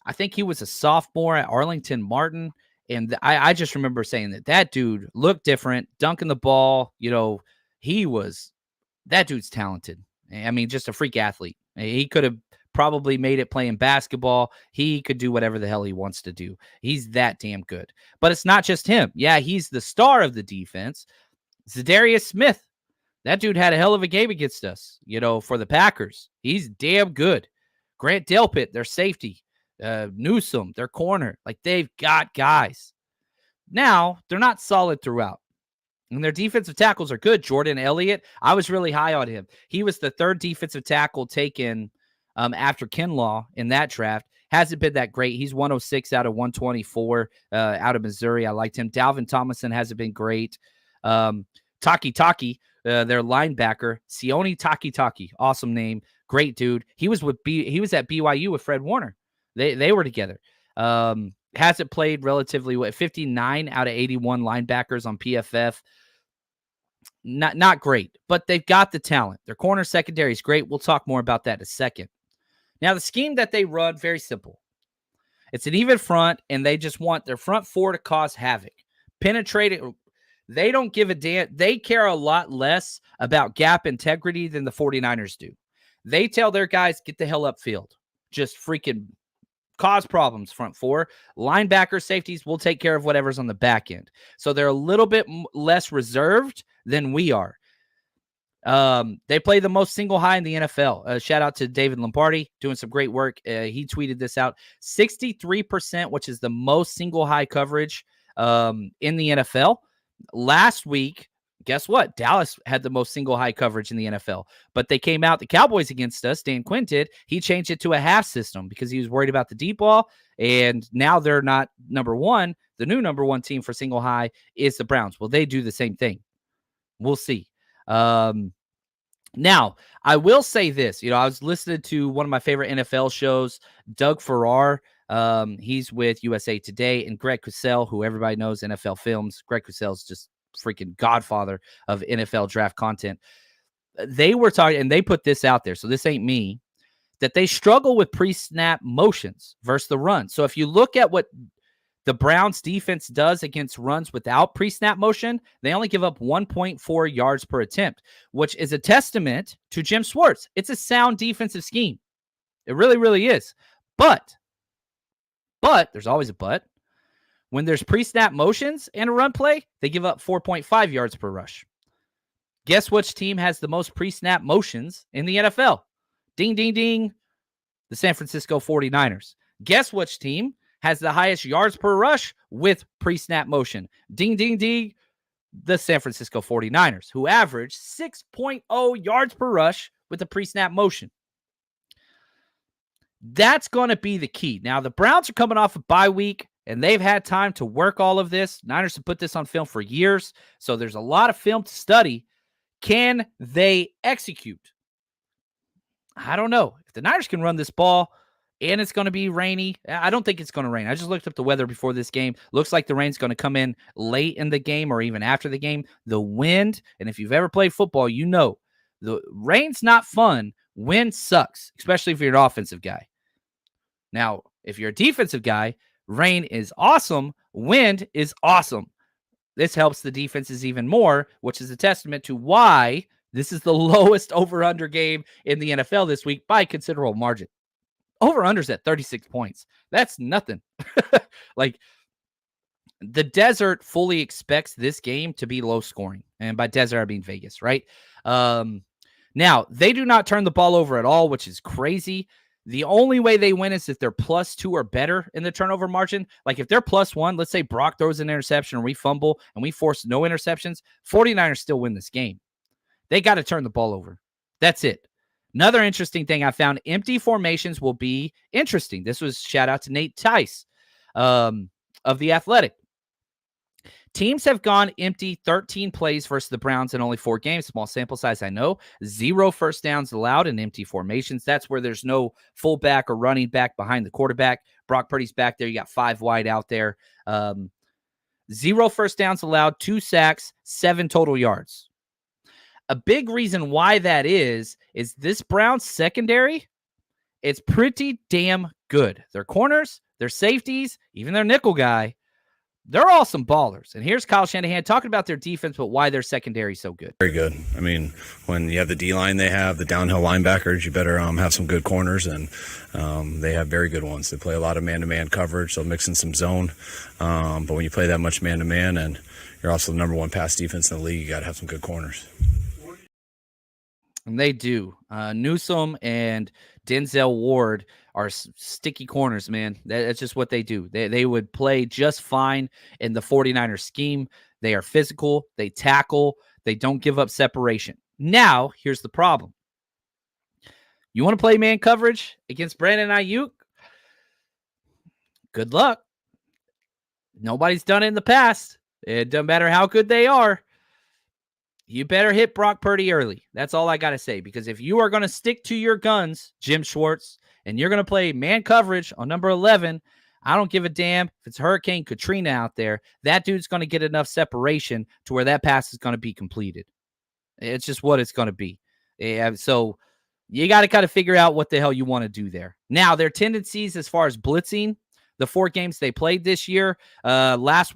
I think he was a sophomore at Arlington Martin, and I just remember saying that dude looked different, dunking the ball. That dude's talented. Just a freak athlete. He could have probably made it playing basketball. He could do whatever the hell he wants to do. He's that damn good. But it's not just him. Yeah, he's the star of the defense. Zadarius Smith. That dude had a hell of a game against us, for the Packers. He's damn good. Grant Delpit, their safety. Newsome, their corner. They've got guys. Now, they're not solid throughout. And their defensive tackles are good. Jordan Elliott, I was really high on him. He was the 3rd defensive tackle taken after Kinlaw in that draft. Hasn't been that great. He's 106 out of 124 out of Missouri. I liked him. Dalvin Tomlinson hasn't been great. Taki, their linebacker. Sione Taki. Awesome name. Great dude. He was at BYU with Fred Warner. They were together. Hasn't played relatively 59 out of 81 linebackers on PFF. Not great, but they've got the talent. Their corner secondary is great. We'll talk more about that in a second. Now, the scheme that they run, very simple. It's an even front, and they just want their front 4 to cause havoc. Penetrate it. They don't give a damn. They care a lot less about gap integrity than the 49ers do. They tell their guys, get the hell upfield. Just freaking cause problems, front 4. Linebacker, safeties, will take care of whatever's on the back end. So they're a little bit less reserved than we are. They play the most single high in the NFL. Shout out to David Lombardi doing some great work. He tweeted this out. 63%, which is the most single high coverage in the NFL. Last week, guess what? Dallas had the most single high coverage in the NFL, but they came out, the Cowboys against us, Dan Quinn did. He changed it to a half system because he was worried about the deep ball, and now they're not number 1. The new number 1 team for single high is the Browns. Well, they do the same thing. We'll see. Now, I will say this. I was listening to one of my favorite NFL shows, Doug Farrar. He's with USA Today, and Greg Cosell, who everybody knows, NFL Films. Greg Cosell's just freaking godfather of NFL draft content. They were talking, and they put this out there, so this ain't me. that they struggle with pre-snap motions versus the run. So if you look at what the Browns defense does against runs without pre-snap motion, they only give up 1.4 yards per attempt, which is a testament to Jim Schwartz. It's a sound defensive scheme. It really, really is. But there's always a but. When there's pre-snap motions and a run play, they give up 4.5 yards per rush. Guess which team has the most pre-snap motions in the NFL? Ding, ding, ding. The San Francisco 49ers. Guess which team has the highest yards per rush with pre-snap motion? Ding, ding, ding. The San Francisco 49ers, who average 6.0 yards per rush with the pre-snap motion. That's going to be the key. Now, the Browns are coming off a bye week, and they've had time to work all of this. Niners have put this on film for years, so there's a lot of film to study. Can they execute? I don't know. If the Niners can run this ball and it's going to be rainy, I don't think it's going to rain. I just looked up the weather before this game. Looks like the rain's going to come in late in the game or even after the game. The wind, and if you've ever played football, you know the rain's not fun. Wind sucks, especially if you're an offensive guy. Now, if you're a defensive guy, rain is awesome. Wind is awesome. This helps the defenses even more, which is a testament to why this is the lowest over-under game in the NFL this week by considerable margin. Over-under's at 36 points. That's nothing. Like, the desert fully expects this game to be low scoring. And by desert, I mean Vegas, right? Now, they do not turn the ball over at all, which is crazy. The only way they win is if they're +2 or better in the turnover margin. Like if they're +1, let's say Brock throws an interception and we fumble and we force no interceptions, 49ers still win this game. They got to turn the ball over. That's it. Another interesting thing I found, empty formations will be interesting. This was shout out to Nate Tice of The Athletic. Teams have gone empty 13 plays versus the Browns in only 4 games. Small sample size, I know. 0 first downs allowed in empty formations. That's where there's no fullback or running back behind the quarterback. Brock Purdy's back there. You got 5 wide out there. 0 first downs allowed, 2 sacks, 7 total yards. A big reason why that is this Browns secondary, it's pretty damn good. Their corners, their safeties, even their nickel guy, they're all some ballers. And here's Kyle Shanahan talking about their defense, but why their secondary is so good. Very good. I mean, when you have the D-line they have, the downhill linebackers, you better have some good corners, and they have very good ones. They play a lot of man-to-man coverage, so mix in some zone. But when you play that much man-to-man and you're also the number 1 pass defense in the league, you got to have some good corners. And they do. Newsome and Denzel Ward are sticky corners, man. That's just what they do. They would play just fine in the 49ers scheme. They are physical. They tackle. They don't give up separation. Now, here's the problem. You want to play man coverage against Brandon Ayuk? Good luck. Nobody's done it in the past. It doesn't matter how good they are. You better hit Brock Purdy early. That's all I got to say. Because if you are going to stick to your guns, Jim Schwartz, and you're going to play man coverage on number 11, I don't give a damn if it's Hurricane Katrina out there. That dude's going to get enough separation to where that pass is going to be completed. It's just what it's going to be. So you got to kind of figure out what the hell you want to do there. Now, their tendencies as far as blitzing, the 4 games they played this year, last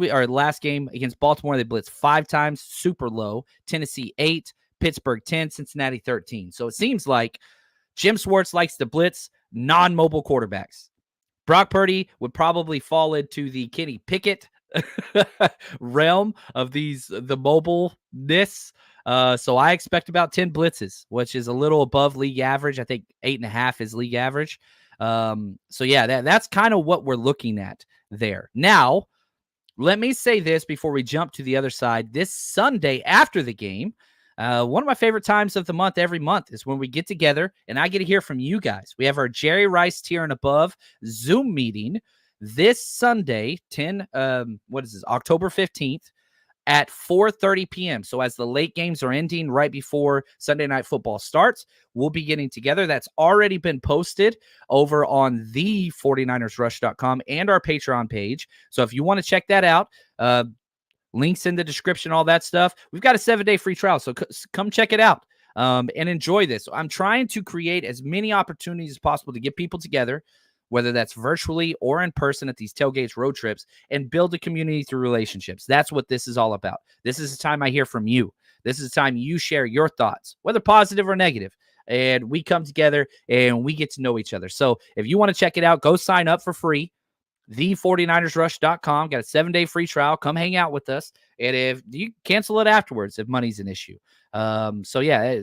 game against Baltimore, they blitzed 5 times, super low. Tennessee 8, Pittsburgh 10, Cincinnati 13. So it seems like Jim Schwartz likes to blitz non-mobile quarterbacks. Brock Purdy would probably fall into the Kenny Pickett realm of the mobileness. So I expect about 10 blitzes, which is a little above league average. I think 8.5 is league average. So yeah, that's kind of what we're looking at there. Now, let me say this before we jump to the other side. This Sunday after the game, one of my favorite times of the month, every month, is when we get together and I get to hear from you guys. We have our Jerry Rice tier and above Zoom meeting this Sunday, October 15th at 4:30 p.m. So as the late games are ending right before Sunday Night Football starts, we'll be getting together. That's already been posted over on the 49ersrush.com and our Patreon page. So if you want to check that out, links in the description, all that stuff. We've got a 7-day free trial, so come check it out. and enjoy this. I'm trying to create as many opportunities as possible to get people together, whether that's virtually or in person at these tailgates, road trips, and build a community through relationships. That's what this is all about. This is the time I hear from you. This is the time you share your thoughts, whether positive or negative. And we come together and we get to know each other. So if you want to check it out, go sign up for free. The49ersrush.com. Got a 7-day free trial. Come hang out with us. And if you cancel it afterwards, if money's an issue. So yeah,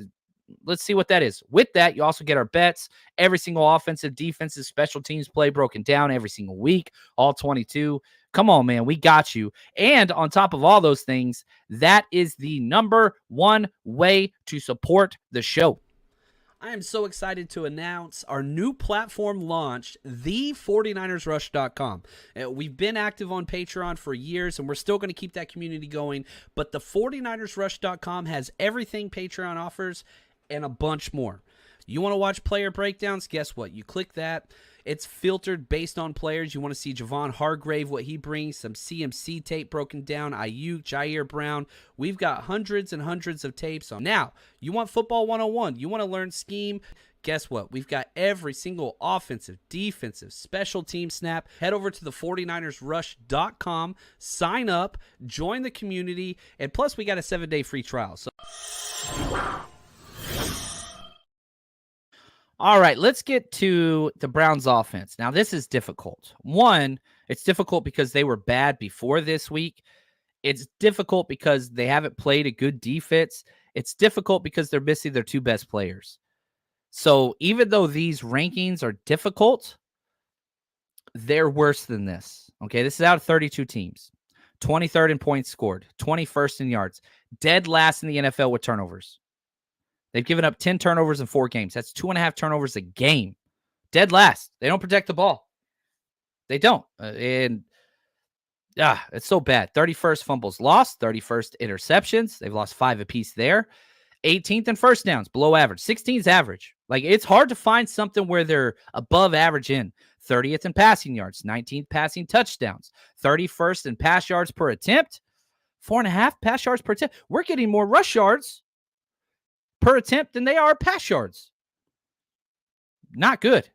let's see what that is. With that, you also get our bets, every single offensive, defensive, special teams play broken down every single week, all 22. Come on, man. We got you. And on top of all those things, that is the number one way to support the show. I am so excited to announce our new platform launched, the49ersrush.com. We've been active on Patreon for years, and we're still going to keep that community going. But the 49ersrush.com has everything Patreon offers and a bunch more. You want to watch player breakdowns? Guess what? You click that. It's filtered based on players. You want to see Javon Hargrave, what he brings, some CMC tape broken down, Ayuk, Jair Brown. We've got hundreds and hundreds of tapes on. Now, you want football 101. You want to learn scheme. Guess what? We've got every single offensive, defensive, special team snap. Head over to the 49ersrush.com, sign up, join the community, and plus we got a 7-day free trial. So all right, let's get to the Browns offense. Now, this is difficult. One, it's difficult because they were bad before this week. It's difficult because they haven't played a good defense. It's difficult because they're missing their two best players. So even though these rankings are difficult, they're worse than this. Okay, this is out of 32 teams. 23rd in points scored, 21st in yards, dead last in the NFL with turnovers. They've given up 10 turnovers in 4 games. That's 2.5 turnovers a game. Dead last. They don't protect the ball. They don't. It's so bad. 31st fumbles lost, 31st interceptions. They've lost 5 apiece there. 18th in first downs, below average. 16th average. Like, it's hard to find something where they're above average in. 30th in passing yards, 19th passing touchdowns, 31st in pass yards per attempt, 4.5 pass yards per attempt. We're getting more rush yards per attempt than they are pass yards. Not good.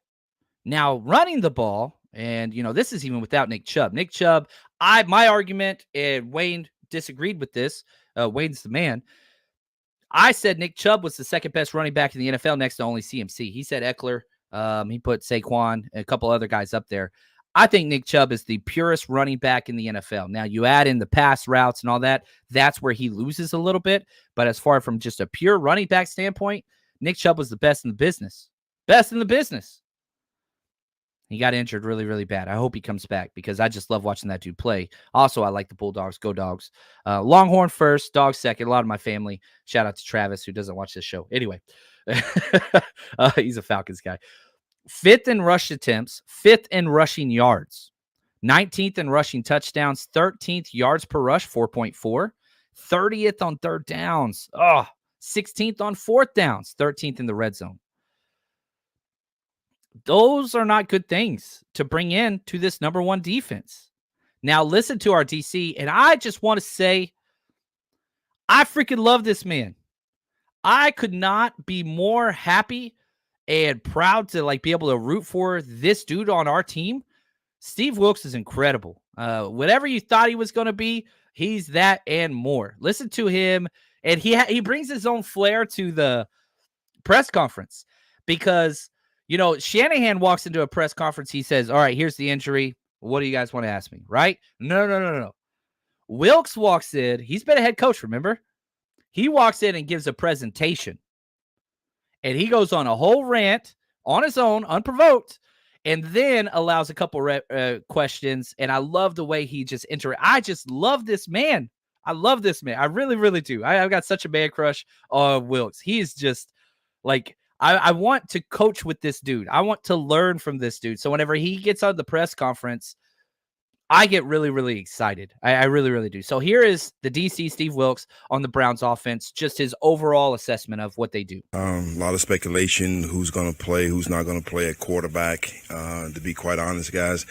Now, running the ball, and, this is even without Nick Chubb. Nick Chubb, my argument, and Wayne disagreed with this. Wayne's the man. I said Nick Chubb was the second best running back in the NFL next to only CMC. He said Eckler. He put Saquon and a couple other guys up there. I think Nick Chubb is the purest running back in the NFL. Now, you add in the pass routes and all that, that's where he loses a little bit. But as far from just a pure running back standpoint, Nick Chubb was the best in the business. Best in the business. He got injured really, really bad. I hope he comes back because I just love watching that dude play. Also, I like the Bulldogs. Go Dogs. Longhorn first, Dogs second. A lot of my family. Shout out to Travis, who doesn't watch this show. Anyway, he's a Falcons guy. 5th in rush attempts, 5th in rushing yards, 19th in rushing touchdowns, 13th yards per rush, 4.4, 30th on third downs, 16th on fourth downs, 13th in the red zone. Those are not good things to bring in to this number one defense. Now, listen to our DC, and I just want to say, I freaking love this man. I could not be more happy and proud to be able to root for this dude on our team. Steve Wilks is incredible. Whatever you thought he was going to be, he's that and more. Listen to him, and he brings his own flair to the press conference because, Shanahan walks into a press conference. He says, all right, here's the injury. What do you guys want to ask me? Right? No. Wilks walks in. He's been a head coach, remember? He walks in and gives a presentation. And he goes on a whole rant on his own, unprovoked, and then allows a couple questions. And I love the way he just I just love this man. I love this man. I really, really do. I've got such a man crush on Wilks. He is just I want to coach with this dude. I want to learn from this dude. So whenever he gets on the press conference, I get really, really excited. I really, really do. So here is the DC, Steve Wilks, on the Browns offense, just his overall assessment of what they do. A lot of speculation, who's going to play, who's not going to play at quarterback. To be quite honest, guys,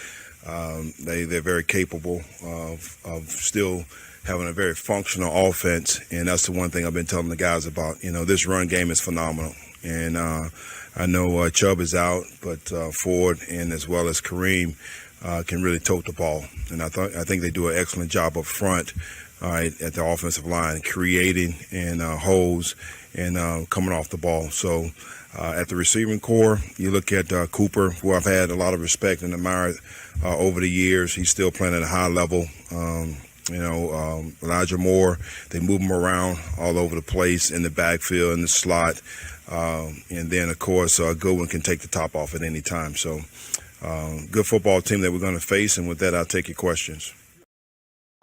They're very capable of still having a very functional offense, and that's the one thing I've been telling the guys about. This run game is phenomenal, and I know Chubb is out, but Ford and as well as Kareem can really tote the ball, and I think they do an excellent job up front. All right, at the offensive line, creating and holes and coming off the ball. So at the receiving core, you look at Cooper, who I've had a lot of respect and admired over the years. He's still playing at a high level. Elijah Moore, they move him around all over the place in the backfield, in the slot. And then, of course, Goodwin can take the top off at any time. So good football team that we're going to face. And with that, I'll take your questions.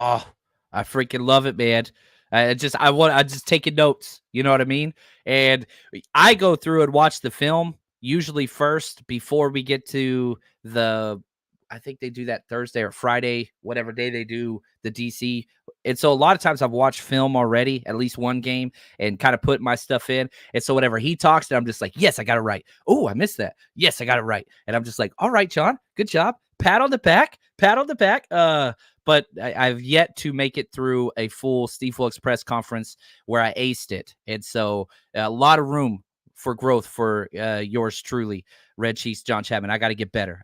Oh, I freaking love it, man. I just taking notes. You know what I mean? And I go through and watch the film usually first before we get to I think they do that Thursday or Friday, whatever day they do the DC. And so a lot of times I've watched film already, at least one game, and kind of put my stuff in. And so whenever he talks, I'm just like, yes, I got it right. Oh, I missed that. Yes, I got it right. And I'm just like, all right, John, good job. Pat on the back. But I've yet to make it through a full Steve Wilkes press conference where I aced it. And so a lot of room for growth for yours truly, Red Chiefs, John Chapman. I got to get better.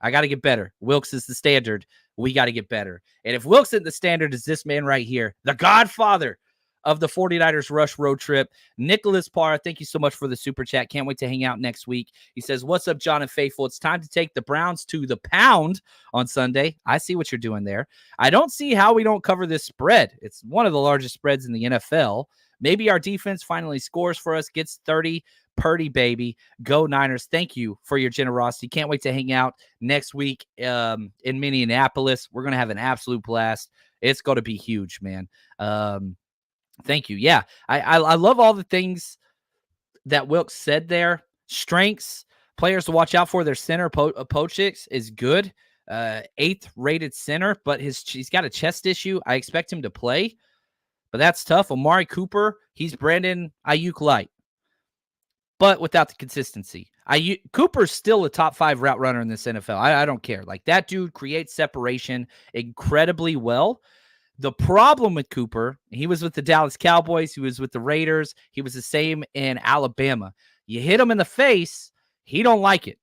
Wilkes is the standard. We got to get better. And if Wilkes is the standard, is this man right here, the godfather of the 49ers Rush road trip, Nicholas Parr. Thank you so much for the super chat. Can't wait to hang out next week. He says, what's up, John and Faithful? It's time to take the Browns to the pound on Sunday. I see what you're doing there. I don't see how we don't cover this spread. It's one of the largest spreads in the NFL. Maybe our defense finally scores for us, gets 30. Purdy, baby. Go Niners. Thank you for your generosity. Can't wait to hang out next week in Minneapolis. We're going to have an absolute blast. It's going to be huge, man. Thank you. Yeah, I love all the things that Wilkes said there. Strengths, players to watch out for. Their center, Pochix, is good. 8th rated center, but he's got a chest issue. I expect him to play, but that's tough. Amari Cooper, he's Brandon Ayuk light, but without the consistency. Cooper's still a top 5 route runner in this NFL. I don't care. Like, that dude creates separation incredibly well. The problem with Cooper, he was with the Dallas Cowboys, he was with the Raiders, he was the same in Alabama. You hit him in the face, he don't like it.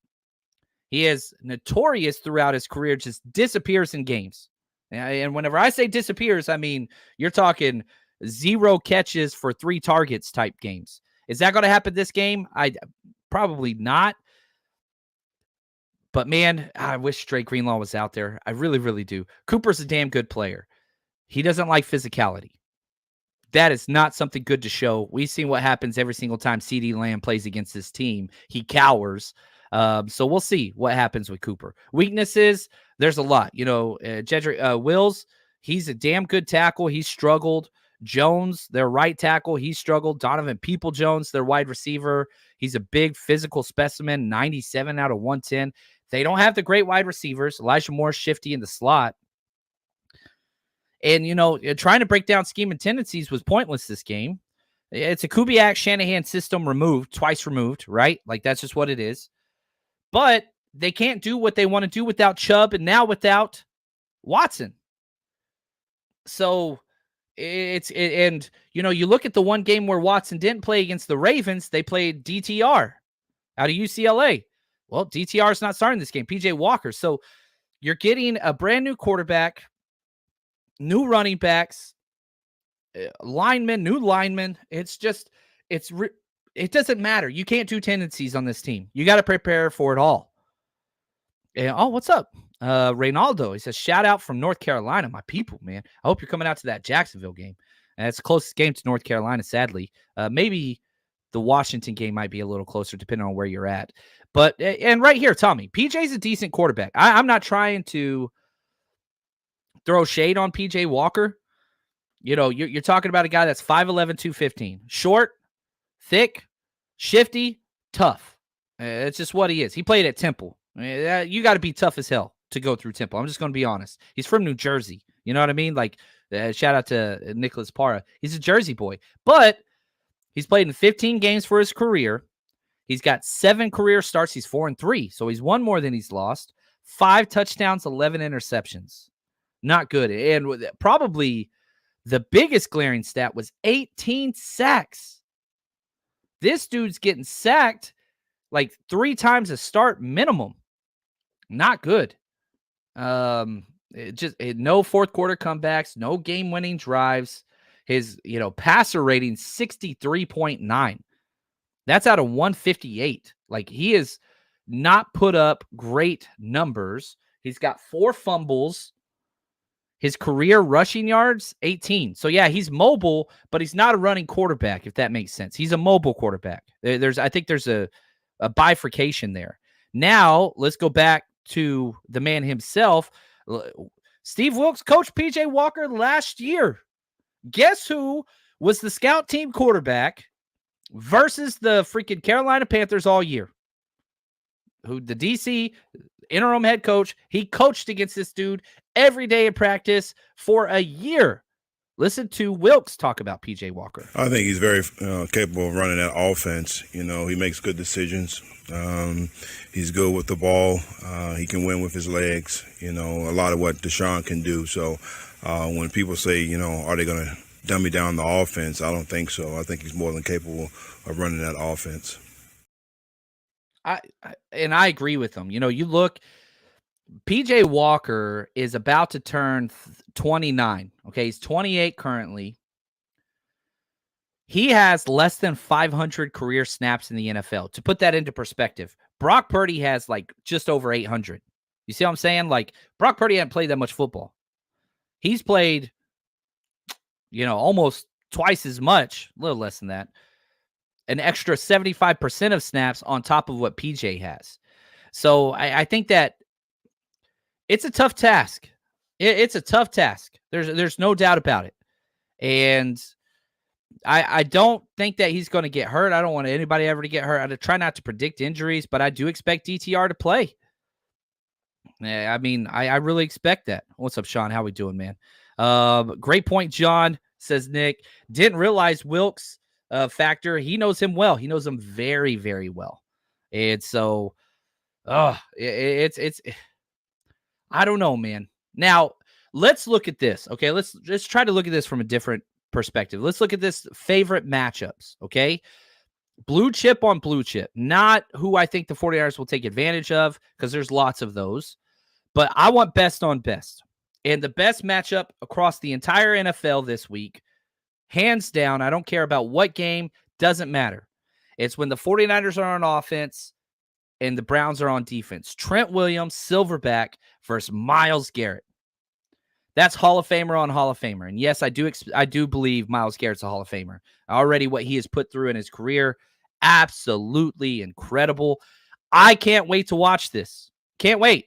He is notorious throughout his career, just disappears in games. And whenever I say disappears, I mean, you're talking 0 catches for 3 targets type games. Is that going to happen this game? Probably not. But, man, I wish Drake Greenlaw was out there. I really, really do. Cooper's a damn good player. He doesn't like physicality. That is not something good to show. We've seen what happens every single time CeeDee Lamb plays against this team. He cowers. So we'll see what happens with Cooper. Weaknesses, there's a lot. Jedrick Wills, he's a damn good tackle. He's struggled. Jones, their right tackle, he struggled. Donovan Peoples-Jones, their wide receiver, he's a big physical specimen, 97 out of 110. They don't have the great wide receivers. Elijah Moore, shifty in the slot. And, trying to break down scheme and tendencies was pointless this game. It's a Kubiak-Shanahan system twice removed, right? Like, that's just what it is. But they can't do what they want to do without Chubb and now without Watson. So you look at the one game where Watson didn't play against the Ravens, they played DTR out of UCLA. Well, DTR is not starting this game, PJ Walker. So you're getting a brand new quarterback, new running backs, new linemen. It doesn't matter. You can't do tendencies on this team. You got to prepare for it all. And, what's up? Reynaldo, he says, shout out from North Carolina, my people, man. I hope you're coming out to that Jacksonville game. And it's the closest game to North Carolina, sadly. Maybe the Washington game might be a little closer, depending on where you're at. But, and right here, Tommy, PJ's a decent quarterback. I'm not trying to throw shade on PJ Walker. You're talking about a guy that's 5'11", 215. Short, thick, shifty, tough. It's just what he is. He played at Temple. You got to be tough as hell to go through Temple. I'm just going to be honest. He's from New Jersey. You know what I mean? Like, shout out to Nicholas Parra. He's a Jersey boy. But he's played in 15 games for his career. He's got 7 career starts. He's 4-3. So he's won more than he's lost. 5 touchdowns, 11 interceptions. Not good. And probably the biggest glaring stat was 18 sacks. This dude's getting sacked like 3 times a start minimum. Not good. No fourth quarter comebacks, no game-winning drives. His, passer rating 63.9. That's out of 158. Like, he has not put up great numbers. He's got 4 fumbles. His career rushing yards, 18. So, yeah, he's mobile, but he's not a running quarterback, if that makes sense. He's a mobile quarterback. I think there's a bifurcation there. Now, let's go back to the man himself. Steve Wilks coached P.J. Walker last year. Guess who was the scout team quarterback versus the freaking Carolina Panthers all year? Who the DC interim head coach, he coached against this dude every day in practice for a year. Listen to Wilks talk about P.J. Walker. I think he's very capable of running that offense. He makes good decisions. He's good with the ball. He can win with his legs. A lot of what Deshaun can do. So when people say, are they going to dummy down the offense? I don't think so. I think he's more than capable of running that offense. I agree with him. You look, P.J. Walker is about to turn 29. Okay, he's 28 currently. He has less than 500 career snaps in the NFL. To put that into perspective, Brock Purdy has like just over 800. You see what I'm saying? Like, Brock Purdy hasn't played that much football. He's played, almost twice as much, a little less than that. An extra 75% of snaps on top of what PJ has. So I think that it's a tough task. It's a tough task. There's no doubt about it. And I don't think that he's going to get hurt. I don't want anybody ever to get hurt. I try not to predict injuries, but I do expect DTR to play. I mean, I really expect that. What's up, Sean? How we doing, man? Great point, John, says Nick. Didn't realize Wilks factor. He knows him well. He knows him very, very well. And so, it's I don't know, man. Now, let's look at this. Okay, let's try to look at this from a different perspective. Let's look at this favorite matchups, okay? Blue chip on blue chip. Not who I think the 49ers will take advantage of, because there's lots of those. But I want best on best. And the best matchup across the entire NFL this week, hands down, I don't care about what game, doesn't matter. It's when the 49ers are on offense and the Browns are on defense. Trent Williams, silverback, versus Myles Garrett. That's Hall of Famer on Hall of Famer. And yes, I do believe Myles Garrett's a Hall of Famer. Already what he has put through in his career, absolutely incredible. I can't wait to watch this. Can't wait.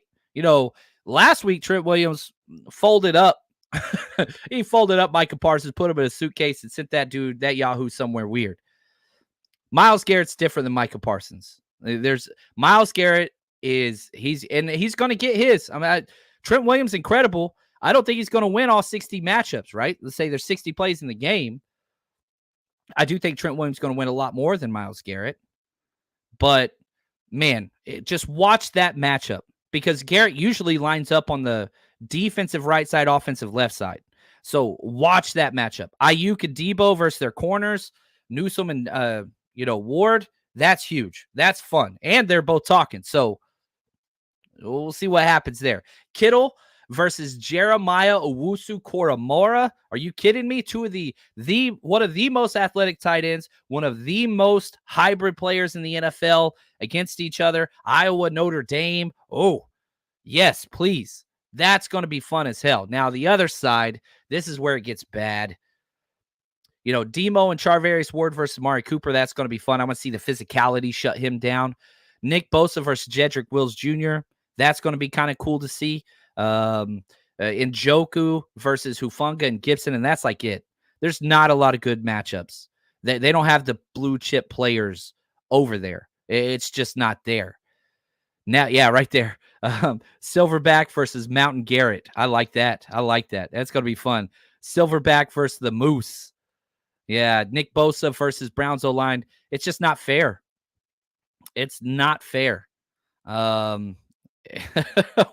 Last week, Trent Williams folded up. He folded up Micah Parsons, put him in a suitcase, and sent that dude, that Yahoo, somewhere weird. Myles Garrett's different than Micah Parsons. Myles Garrett he's going to get his. I mean, Trent Williams, incredible. I don't think he's going to win all 60 matchups, right? Let's say there's 60 plays in the game. I do think Trent Williams is going to win a lot more than Myles Garrett. But, man, just watch that matchup, because Garrett usually lines up on the defensive right side, offensive left side. So watch that matchup. Ayuk and Debo versus their corners, Newsome and Ward. That's huge. That's fun. And they're both talking. So we'll see what happens there. Kittle versus Jeremiah Owusu-Koramoah. Are you kidding me? Two of one of the most athletic tight ends, one of the most hybrid players in the NFL against each other. Iowa, Notre Dame. Oh, yes, please. That's going to be fun as hell. Now, the other side, this is where it gets bad. Demo and Charvarius Ward versus Amari Cooper. That's going to be fun. I want to see the physicality shut him down. Nick Bosa versus Jedrick Wills Jr. That's going to be kind of cool to see. Njoku versus Hufanga and Gibson, and that's like it. There's not a lot of good matchups. They don't have the blue chip players over there. It's just not there. Now, yeah, right there. Silverback versus Mountain Garrett. I like that. That's going to be fun. Silverback versus the Moose. Yeah, Nick Bosa versus Browns O-line. It's just not fair. It's not fair.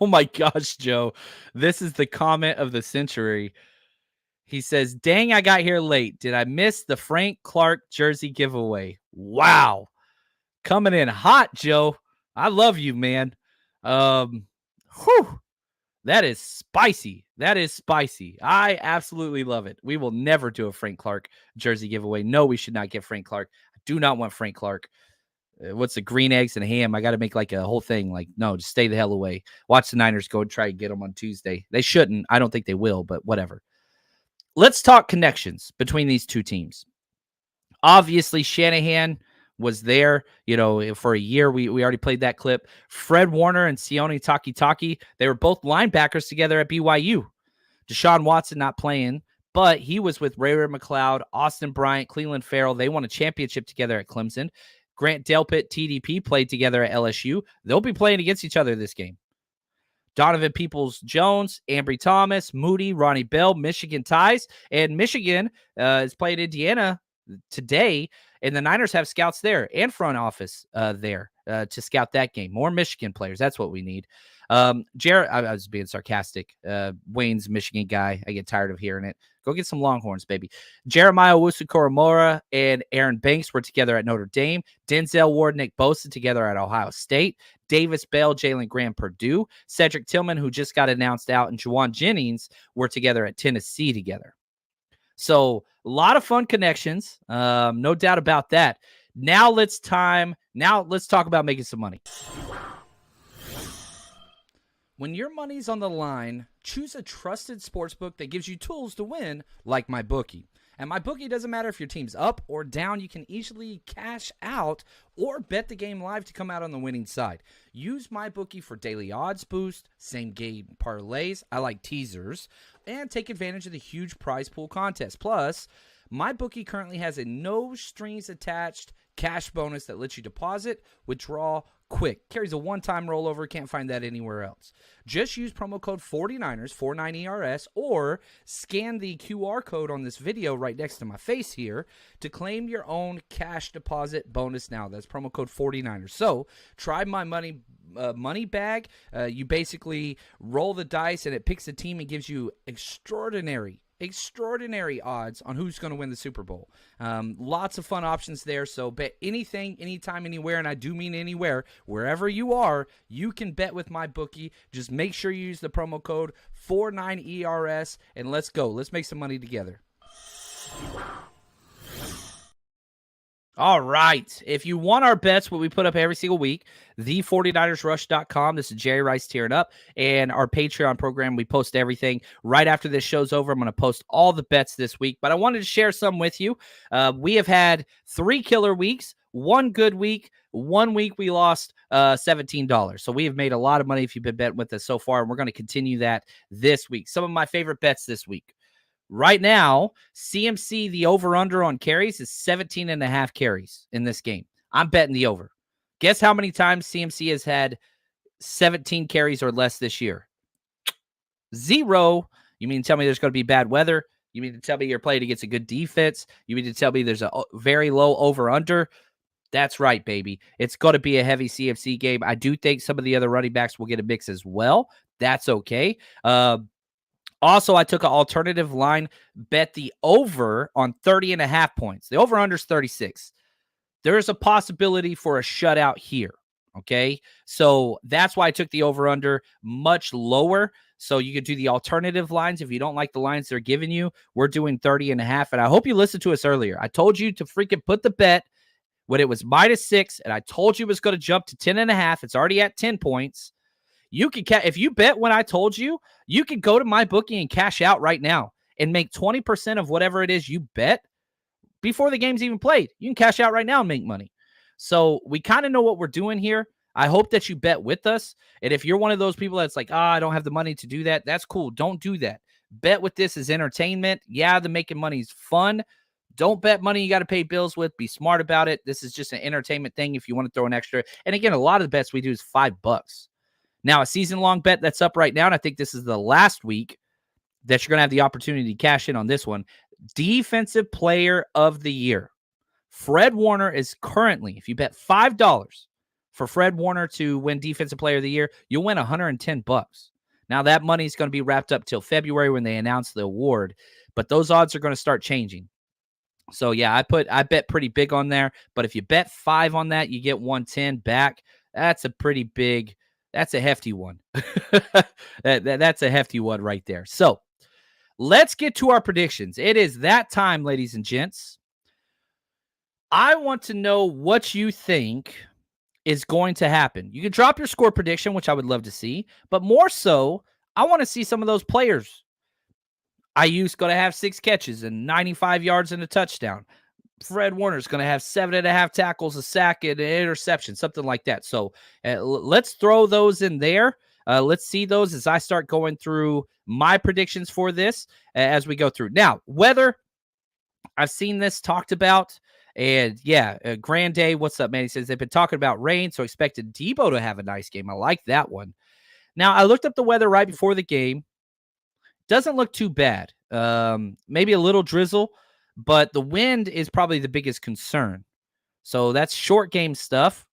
Oh my gosh, Joe. This is the comment of the century. He says, dang, I got here late. Did I miss the Frank Clark jersey giveaway? Wow. Coming in hot, Joe. I love you, man. Whew. That is spicy. That is spicy. I absolutely love it. We will never do a Frank Clark jersey giveaway. No, we should not get Frank Clark. I do not want Frank Clark. What's the green eggs and ham? I got to make like a whole thing. Like, no, just stay the hell away. Watch the Niners go and try and get them on Tuesday. They shouldn't. I don't think they will, but whatever. Let's talk connections between these two teams. Obviously, Shanahan was there, for a year. We already played that clip. Fred Warner and Sione Takitaki, they were both linebackers together at BYU. Deshaun Watson not playing, but he was with Ray McLeod, Austin Bryant, Cleveland Farrell. They won a championship together at Clemson. Grant Delpit, TDP played together at LSU. They'll be playing against each other this game. Donovan Peoples-Jones, Ambry Thomas, Moody, Ronnie Bell, Michigan ties. And Michigan is playing Indiana today, and the Niners have scouts there and front office there to scout that game. More Michigan players. That's what we need. Jared, I was being sarcastic. Wayne's Michigan guy. I get tired of hearing it. Go get some Longhorns, baby. Jeremiah Owusu-Koramoah and Aaron Banks were together at Notre Dame. Denzel Ward, Nick Bosa together at Ohio State. Davis Bell, Jalen Graham, Purdue. Cedric Tillman, who just got announced out, and Juwan Jennings were together at Tennessee together. So a lot of fun connections. No doubt about that. Now let's talk about making some money. When your money's on the line, choose a trusted sportsbook that gives you tools to win, like MyBookie. And MyBookie doesn't matter if your team's up or down. You can easily cash out or bet the game live to come out on the winning side. Use MyBookie for daily odds boost, same game parlays, I like teasers, and take advantage of the huge prize pool contest. Plus, MyBookie currently has a no strings attached cash bonus that lets you deposit, withdraw quick. Carries a one-time rollover. Can't find that anywhere else. Just use promo code 49ers, 49ERS, or scan the QR code on this video right next to my face here to claim your own cash deposit bonus now. That's promo code 49ers. So try my money bag. You basically roll the dice and it picks a team and gives you extraordinary odds on who's going to win the Super Bowl. Lots of fun options there. So bet anything, anytime, anywhere, and I do mean anywhere. Wherever you are, you can bet with MyBookie. Just make sure you use the promo code 49ERS, and let's go. Let's make some money together. All right. If you want our bets, what we put up every single week, the49ersrush.com. This is Jerry Rice tearing up. And our Patreon program, we post everything. Right after this show's over, I'm going to post all the bets this week. But I wanted to share some with you. We have had 3 killer weeks, 1 good week. 1 week we lost $17. So we have made a lot of money if you've been betting with us so far. And we're going to continue that this week. Some of my favorite bets this week. Right now, CMC, the over-under on carries is 17.5 carries in this game. I'm betting the over. Guess how many times CMC has had 17 carries or less this year? 0. You mean to tell me there's going to be bad weather? You mean to tell me you're playing against a good defense? You mean to tell me there's a very low over-under? That's right, baby. It's going to be a heavy CMC game. I do think some of the other running backs will get a mix as well. That's okay. Also, I took an alternative line, bet the over on 30.5 points. The over-under is 36. There is a possibility for a shutout here, okay? So that's why I took the over-under much lower. So you could do the alternative lines. If you don't like the lines they're giving you, we're doing 30.5. And I hope you listened to us earlier. I told you to freaking put the bet when it was -6, and I told you it was going to jump to 10.5. It's already at 10 points. You can if you bet when I told you, you can go to MyBookie and cash out right now and make 20% of whatever it is you bet before the game's even played. You can cash out right now and make money. So we kind of know what we're doing here. I hope that you bet with us. And if you're one of those people that's like, I don't have the money to do that, that's cool. Don't do that. Bet with this as entertainment. Yeah, the making money is fun. Don't bet money you got to pay bills with. Be smart about it. This is just an entertainment thing if you want to throw an extra. And again, a lot of the bets we do is $5. Now, a season-long bet that's up right now, and I think this is the last week that you're going to have the opportunity to cash in on this one. Defensive Player of the Year. Fred Warner is currently, if you bet $5, for Fred Warner to win Defensive Player of the Year, you'll win $110. Now, that money is going to be wrapped up till February when they announce the award, but those odds are going to start changing. So, yeah, I bet pretty big on there, but if you bet 5 on that, you get 110 back. That's a pretty big, that's a hefty one. That's a hefty one right there. So, let's get to our predictions. It is that time, ladies and gents. I want to know what you think is going to happen. You can drop your score prediction, which I would love to see, but more so, I want to see some of those players. IU's going to have 6 catches and 95 yards and a touchdown. Fred Warner's going to have 7.5 tackles, a sack, and an interception, something like that. So let's throw those in there. Let's see those as I start going through my predictions for this as we go through. Now, weather, I've seen this talked about. And yeah, Grand Day, what's up, man? He says they've been talking about rain, so expected Debo to have a nice game. I like that one. Now, I looked up the weather right before the game. Doesn't look too bad. Maybe a little drizzle, but the wind is probably the biggest concern. So that's short game stuff.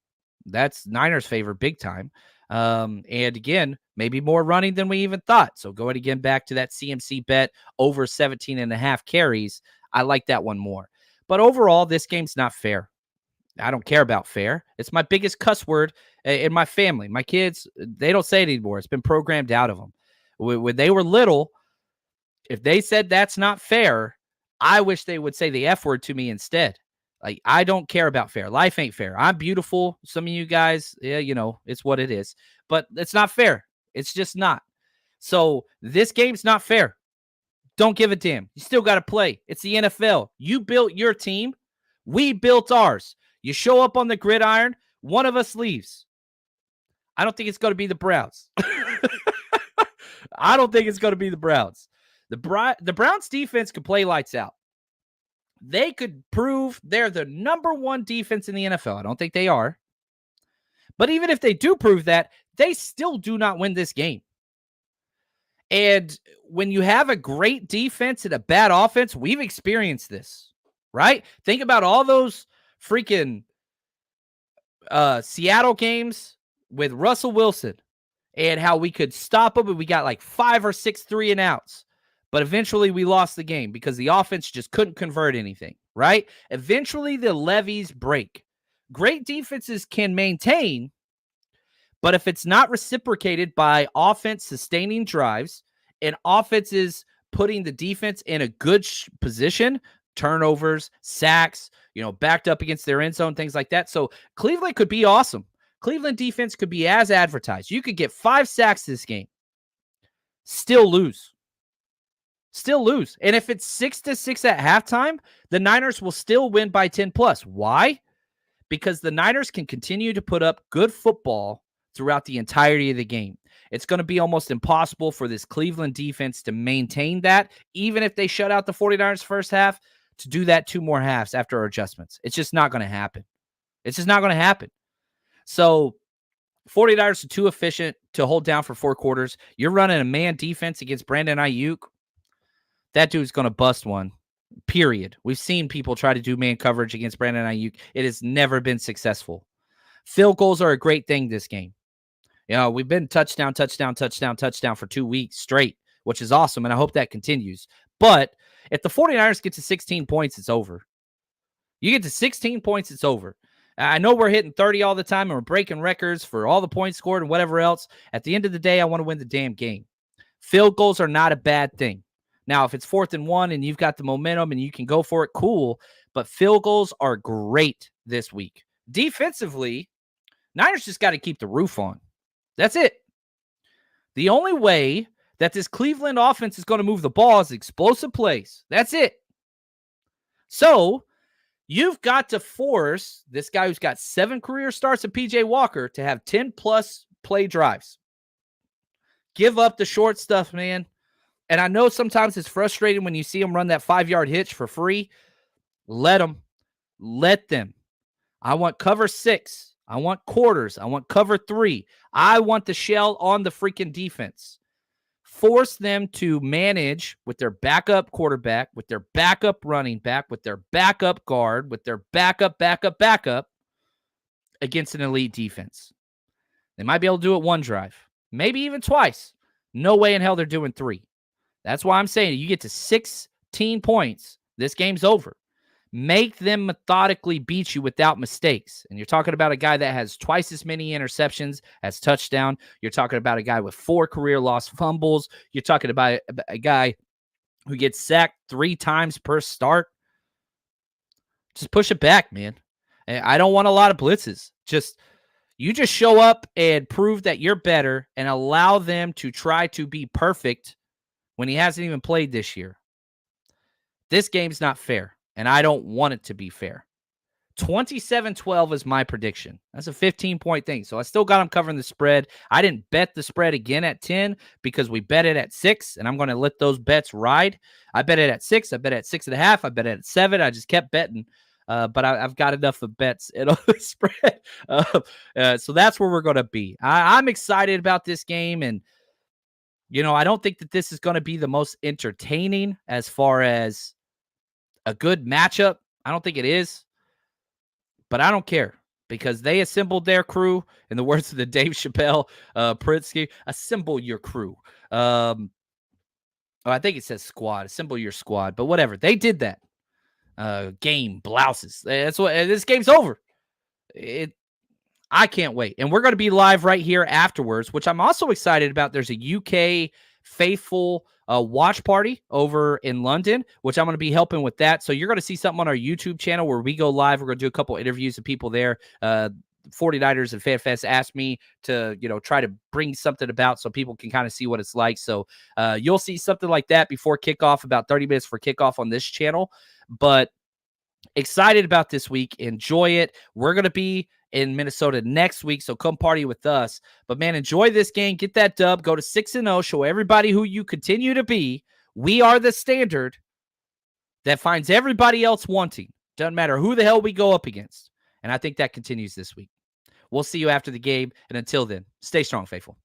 That's Niners' favor big time. And again, maybe more running than we even thought. So going again back to that CMC bet over 17.5 carries. I like that one more. But overall, this game's not fair. I don't care about fair. It's my biggest cuss word in my family. My kids, they don't say it anymore. It's been programmed out of them. When they were little, if they said that's not fair, I wish they would say the F word to me instead. Like, I don't care about fair. Life ain't fair. I'm beautiful. Some of you guys, yeah, you know, it's what it is. But it's not fair. It's just not. So this game's not fair. Don't give a damn. You still got to play. It's the NFL. You built your team. We built ours. You show up on the gridiron. One of us leaves. I don't think it's going to be the Browns. I don't think it's going to be the Browns. The Browns defense could play lights out. They could prove they're the number 1 defense in the NFL. I don't think they are. But even if they do prove that, they still do not win this game. And when you have a great defense and a bad offense, we've experienced this, right? Think about all those freaking Seattle games with Russell Wilson and how we could stop him, and we got like 5 or 6 3-and-outs. But eventually we lost the game because the offense just couldn't convert anything, right? Eventually the levees break. Great defenses can maintain, but if it's not reciprocated by offense sustaining drives and offenses putting the defense in a good position, turnovers, sacks, backed up against their end zone, things like that. So Cleveland could be awesome. Cleveland defense could be as advertised. You could get 5 sacks this game, still lose. And if it's 6-6 at halftime, the Niners will still win by 10 plus. Why? Because the Niners can continue to put up good football throughout the entirety of the game. It's going to be almost impossible for this Cleveland defense to maintain that, even if they shut out the 49ers first half, to do that 2 more halves after adjustments. It's just not going to happen. It's just not going to happen. So 49ers are too efficient to hold down for 4 quarters. You're running a man defense against Brandon Ayuk. That dude's going to bust one, period. We've seen people try to do man coverage against Brandon Ayuk. It has never been successful. Field goals are a great thing this game. We've been touchdown for 2 weeks straight, which is awesome, and I hope that continues. But if the 49ers get to 16 points, it's over. You get to 16 points, it's over. I know we're hitting 30 all the time, and we're breaking records for all the points scored and whatever else. At the end of the day, I want to win the damn game. Field goals are not a bad thing. Now, if it's 4th and 1 and you've got the momentum and you can go for it, cool. But field goals are great this week. Defensively, Niners just got to keep the roof on. That's it. The only way that this Cleveland offense is going to move the ball is explosive plays. That's it. So you've got to force this guy who's got 7 career starts at PJ Walker to have 10-plus play drives. Give up the short stuff, man. And I know sometimes it's frustrating when you see them run that 5-yard hitch for free. Let them. Let them. I want cover 6. I want quarters. I want cover 3. I want the shell on the freaking defense. Force them to manage with their backup quarterback, with their backup running back, with their backup guard, with their backup, against an elite defense. They might be able to do it one drive, maybe even twice. No way in hell they're doing 3. That's why I'm saying you get to 16 points, this game's over. Make them methodically beat you without mistakes. And you're talking about a guy that has twice as many interceptions as touchdown. You're talking about a guy with 4 career lost fumbles. You're talking about a guy who gets sacked 3 times per start. Just push it back, man. I don't want a lot of blitzes. You just show up and prove that you're better and allow them to try to be perfect when he hasn't even played this year. This game's not fair, and I don't want it to be fair. 27-12 is my prediction. That's a 15-point thing. So I still got them covering the spread. I didn't bet the spread again at 10 because we bet it at 6, and I'm going to let those bets ride. I bet it at 6. I bet it at 6.5. I bet it at 7. I just kept betting. But I've got enough of bets in on the spread. So that's where we're going to be. I'm excited about this game. And, I don't think that this is going to be the most entertaining as far as a good matchup. I don't think it is. But I don't care because they assembled their crew. In the words of the Dave Chappelle Pritzky, assemble your crew. I think it says squad. Assemble your squad. But whatever. They did that. Game blouses. That's what this game's over. I can't wait. And we're going to be live right here afterwards, which I'm also excited about. There's a UK faithful watch party over in London, which I'm going to be helping with that. So you're going to see something on our YouTube channel where we go live. We're going to do a couple interviews of people there. 49ers and FanFest asked me to, try to bring something about so people can kind of see what it's like. So you'll see something like that before kickoff, about 30 minutes for kickoff on this channel. But excited about this week. Enjoy it. We're going to be in Minnesota next week, so come party with us. But, man, enjoy this game. Get that dub. Go to 6-0. Show everybody who you continue to be. We are the standard that finds everybody else wanting. Doesn't matter who the hell we go up against. And I think that continues this week. We'll see you after the game. And until then, stay strong, faithful.